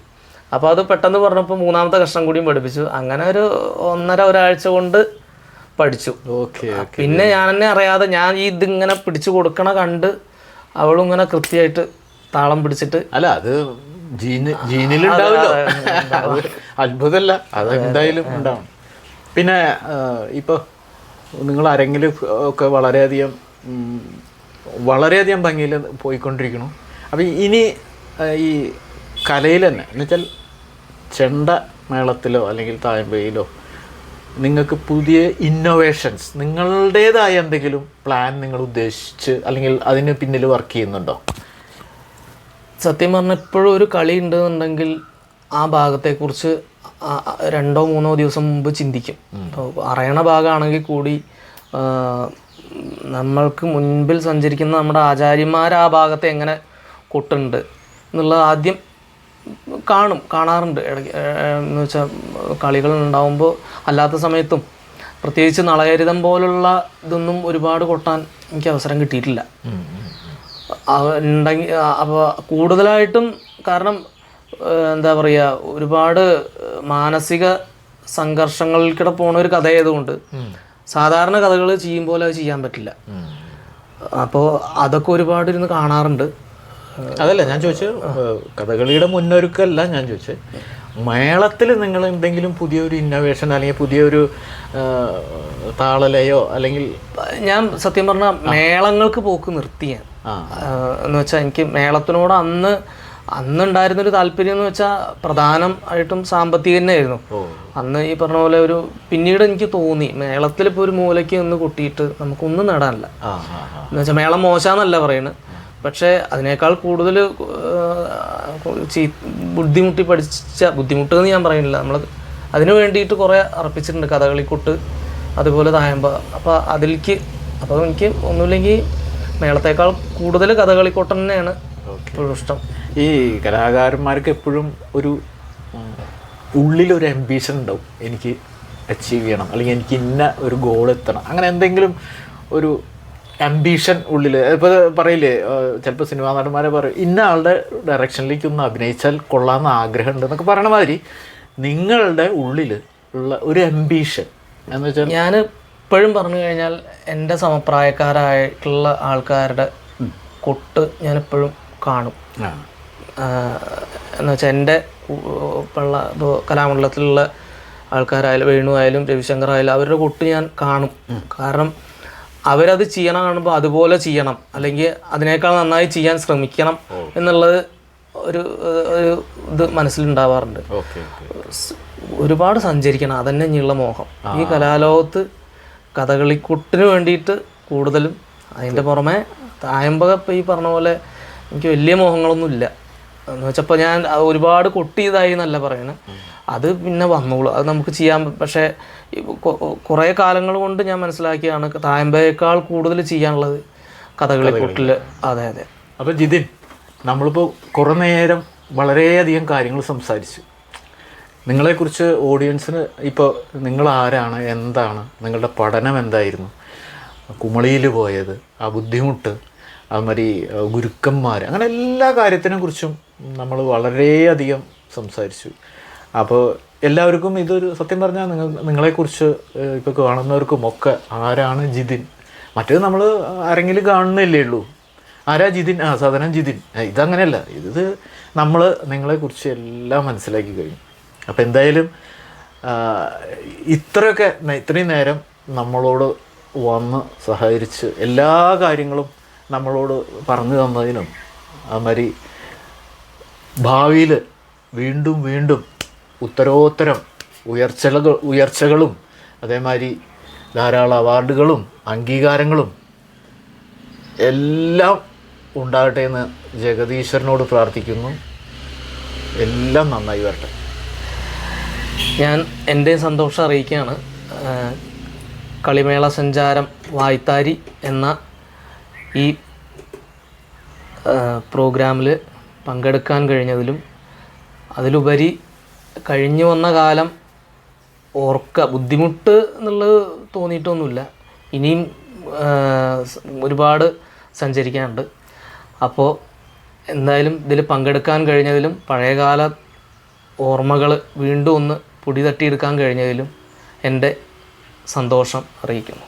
അപ്പോൾ അത് പെട്ടെന്ന് പറഞ്ഞപ്പോൾ 3ാമത്തെ കഷ്ണം കൂടിയും പഠിപ്പിച്ചു. അങ്ങനെ ഒരു 1.5 കൊണ്ട് പഠിച്ചു. പിന്നെ ഞാൻ തന്നെ അറിയാതെ ഞാൻ ഇതിങ്ങനെ പിടിച്ചു കൊടുക്കണ കണ്ട് അവളും ഇങ്ങനെ കൃത്യമായിട്ട് താളം പിടിച്ചിട്ട്. അല്ല, അത് ജീനിലുണ്ടാവില്ല, അത്ഭുതമല്ല, അത് എന്തായാലും ഉണ്ടാവും. പിന്നെ ഇപ്പോൾ നിങ്ങൾ ആരെങ്കിലും ഒക്കെ വളരെയധികം ഭംഗിയിൽ പോയിക്കൊണ്ടിരിക്കുന്നു. അപ്പം ഇനി ഈ കലയിൽ തന്നെ എന്നുവെച്ചാൽ ചെണ്ട മേളത്തിലോ അല്ലെങ്കിൽ തായമ്പയിലോ നിങ്ങൾക്ക് പുതിയ ഇന്നോവേഷൻസ്, നിങ്ങളുടേതായ എന്തെങ്കിലും പ്ലാൻ നിങ്ങൾ ഉദ്ദേശിച്ച് അല്ലെങ്കിൽ അതിന് പിന്നിൽ വർക്ക് ചെയ്യുന്നുണ്ടോ? സത്യം പറഞ്ഞാൽ ഇപ്പോഴും ഒരു കളി ഉണ്ടെന്നുണ്ടെങ്കിൽ ആ ഭാഗത്തെക്കുറിച്ച് 2-3 ദിവസം മുമ്പ് ചിന്തിക്കും. ഇപ്പോൾ അറിയണ ഭാഗമാണെങ്കിൽ കൂടി നമ്മൾക്ക് മുൻപിൽ സഞ്ചരിക്കുന്ന നമ്മുടെ ആചാര്യന്മാർ ആ ഭാഗത്തെ എങ്ങനെ കൊട്ടുണ്ട് എന്നുള്ളത് ആദ്യം കാണാറുണ്ട്. എന്ന് വെച്ചാൽ കളികൾ ഉണ്ടാകുമ്പോൾ അല്ലാത്ത സമയത്തും പ്രത്യേകിച്ച് നളചരിതം പോലുള്ള ഇതൊന്നും ഒരുപാട് കൊട്ടാൻ എനിക്ക് അവസരം കിട്ടിയിട്ടില്ല. ഉണ്ടെങ്കിൽ അപ്പോൾ കൂടുതലായിട്ടും കാരണം എന്താ പറയുക, ഒരുപാട് മാനസിക സംഘർഷങ്ങൾക്കിടെ പോണ ഒരു കഥയായതുകൊണ്ട് സാധാരണ കഥകൾ ചെയ്യും പോലെ അത് ചെയ്യാൻ പറ്റില്ല. അപ്പോൾ അതൊക്കെ ഒരുപാട് ഇരുന്ന് കാണാറുണ്ട്. അതല്ല ഞാൻ ചോദിച്ചത്, കഥകളിയുടെ മുന്നൊരുക്കല്ല ഞാൻ ചോദിച്ചത്, മേളത്തിൽ നിങ്ങൾ എന്തെങ്കിലും പുതിയൊരു ഇന്നോവേഷൻ അല്ലെങ്കിൽ പുതിയൊരു താളലയോ അല്ലെങ്കിൽ. ഞാൻ സത്യം പറഞ്ഞാൽ മേളങ്ങൾക്ക് പോക്ക് നിർത്തി ഞാൻ. എന്ന് വെച്ചാൽ എനിക്ക് മേളത്തിനോട് അന്നുണ്ടായിരുന്നൊരു താല്പര്യം എന്ന് വെച്ചാൽ പ്രധാനമായിട്ടും സാമ്പത്തികം തന്നെയായിരുന്നു. അന്ന് ഈ പറഞ്ഞ പോലെ പിന്നീട് എനിക്ക് തോന്നി മേളത്തിൽ ഒരു മൂലയ്ക്ക് ഒന്ന് കൊട്ടിയിട്ട് നമുക്കൊന്നും നേടാനില്ല. എന്ന് വെച്ചാൽ മേളം മോശമെന്നല്ല പറയുന്നത്, പക്ഷേ അതിനേക്കാൾ കൂടുതൽ ബുദ്ധിമുട്ട് എന്ന് ഞാൻ പറയുന്നില്ല, നമ്മൾ അതിന് വേണ്ടിയിട്ട് കുറേ അർപ്പിച്ചിട്ടുണ്ട്. കഥകളിക്കൊട്ട് അതുപോലെ തായമ്പ. അപ്പോൾ എനിക്ക് ഒന്നുമില്ലെങ്കിൽ മേളത്തേക്കാൾ കൂടുതൽ കഥകളിക്കൊട്ട് തന്നെയാണ് എപ്പോഴും ഇഷ്ടം. ഈ കലാകാരന്മാർക്ക് എപ്പോഴും ഒരു ഉള്ളിലൊരു അംബീഷൻ ഉണ്ടാവും, എനിക്ക് അച്ചീവ് ചെയ്യണം, അല്ലെങ്കിൽ എനിക്ക് ഇന്ന ഒരു ഗോൾ എത്തണം, അങ്ങനെ എന്തെങ്കിലും ഒരു അംബീഷൻ ഉള്ളിൽ. ഇപ്പോൾ പറയില്ലേ, ചിലപ്പോൾ സിനിമാ നടന്മാരെ പറയും ഇന്ന ആളുടെ ഡയറക്ഷനിലേക്ക് ഒന്ന് അഭിനയിച്ചാൽ കൊള്ളാമെന്ന് ആഗ്രഹമുണ്ട് എന്നൊക്കെ പറയണ മാതിരി നിങ്ങളുടെ ഉള്ളിൽ ഉള്ള ഒരു അംബീഷൻ എന്ന് വെച്ചാൽ, ഞാൻ ഇപ്പോഴും പറഞ്ഞു കഴിഞ്ഞാൽ എൻ്റെ സമപ്രായക്കാരായിട്ടുള്ള ആൾക്കാരുടെ കൊട്ട് ഞാനിപ്പോഴും കാണും. എന്ന് വെച്ചാൽ എൻ്റെ ഉള്ള ഇപ്പോൾ കലാമണ്ഡലത്തിലുള്ള ആൾക്കാരായാലും വേണു ആയാലും രവിശങ്കർ ആയാലും അവരുടെ കൊട്ട് ഞാൻ കാണും. കാരണം അവരത് ചെയ്യണം കാണുമ്പോൾ അതുപോലെ ചെയ്യണം, അല്ലെങ്കിൽ അതിനേക്കാൾ നന്നായി ചെയ്യാൻ ശ്രമിക്കണം എന്നുള്ളത് ഒരു ഇത് മനസ്സിലുണ്ടാവാറുണ്ട്. ഒരുപാട് സഞ്ചരിക്കണം, അതന്നെ ഇനിയുള്ള മോഹം. ഈ കലാലോകത്ത് കഥകളിക്കുട്ടിന് വേണ്ടിയിട്ട് കൂടുതലും. അതിൻ്റെ പുറമെ തായമ്പക ഇപ്പോൾ ഈ പറഞ്ഞ പോലെ എനിക്ക് വലിയ മോഹങ്ങളൊന്നും ഇല്ല. എന്ന് വെച്ചപ്പോൾ ഞാൻ ഒരുപാട് കൊട്ടിയതായി എന്നല്ല പറയണേ, അത് പിന്നെ വന്നോളൂ, അത് നമുക്ക് ചെയ്യാൻ. പക്ഷേ കുറേ കാലങ്ങൾ കൊണ്ട് ഞാൻ മനസ്സിലാക്കിയാണ് തായമ്പയേക്കാൾ കൂടുതൽ ചെയ്യാനുള്ളത് കഥകളിക്കുട്ടിൽ. അതെ അതെ. അപ്പോൾ ജിതിൻ, നമ്മളിപ്പോൾ കുറേ നേരം വളരെയധികം കാര്യങ്ങൾ സംസാരിച്ചു. നിങ്ങളെക്കുറിച്ച് ഓഡിയൻസിന് ഇപ്പോൾ നിങ്ങൾ ആരാണ്, എന്താണ്, നിങ്ങളുടെ പഠനം എന്തായിരുന്നു, കുമളിയിൽ പോയത്, ആ ബുദ്ധിമുട്ട്, അതുമാതിരി ഗുരുക്കന്മാർ, അങ്ങനെ എല്ലാ കാര്യത്തിനെ കുറിച്ചും നമ്മൾ വളരെയധികം സംസാരിച്ചു. അപ്പോൾ എല്ലാവർക്കും ഇതൊരു, സത്യം പറഞ്ഞാൽ നിങ്ങളെക്കുറിച്ച് ഇപ്പോൾ കാണുന്നവർക്കും ഒക്കെ ആരാണ് ജിതിൻ, മറ്റേത് നമ്മൾ ആരെങ്കിലും കാണുന്നില്ലേ ഉള്ളൂ, ആരാ ജിതിൻ, സാധാരണ ജിതിൻ, ഇതങ്ങനെയല്ല. ഇത് നമ്മൾ നിങ്ങളെക്കുറിച്ച് എല്ലാം മനസ്സിലാക്കി കഴിഞ്ഞു. അപ്പോൾ എന്തായാലും ഇത്രയും നേരം നമ്മളോട് വന്ന് സഹകരിച്ച് എല്ലാ കാര്യങ്ങളും നമ്മളോട് പറഞ്ഞു തന്നതിനും, അതുമാതിരി ഭാവിയിൽ വീണ്ടും വീണ്ടും ഉത്തരോത്തരം ഉയർച്ചകളും അതേമാതിരി ധാരാളം അവാർഡുകളും അംഗീകാരങ്ങളും എല്ലാം ഉണ്ടാകട്ടെ എന്ന് ജഗദീശ്വരനോട് പ്രാർത്ഥിക്കുന്നു. എല്ലാം നന്നായി വരട്ടെ. ഞാൻ എൻ്റെ സന്തോഷം അറിയിക്കുകയാണ്. കളിമേള സഞ്ചാരം വായ്ത്താരി എന്ന ഈ പ്രോഗ്രാമിൽ പങ്കെടുക്കാൻ കഴിഞ്ഞതിലും, അതിലുപരി കഴിഞ്ഞു വന്ന കാലം ബുദ്ധിമുട്ട് എന്നുള്ളത് തോന്നിയിട്ടൊന്നുമില്ല. ഇനിയും ഒരുപാട് സഞ്ചരിക്കാനുണ്ട്. അപ്പോൾ എന്തായാലും ഇതിൽ പങ്കെടുക്കാൻ കഴിഞ്ഞതിലും പഴയകാല ഓർമ്മകൾ വീണ്ടും ഒന്ന് പൊടി തട്ടിയെടുക്കാൻ കഴിഞ്ഞതിലും എൻ്റെ സന്തോഷം അറിയിക്കുന്നു.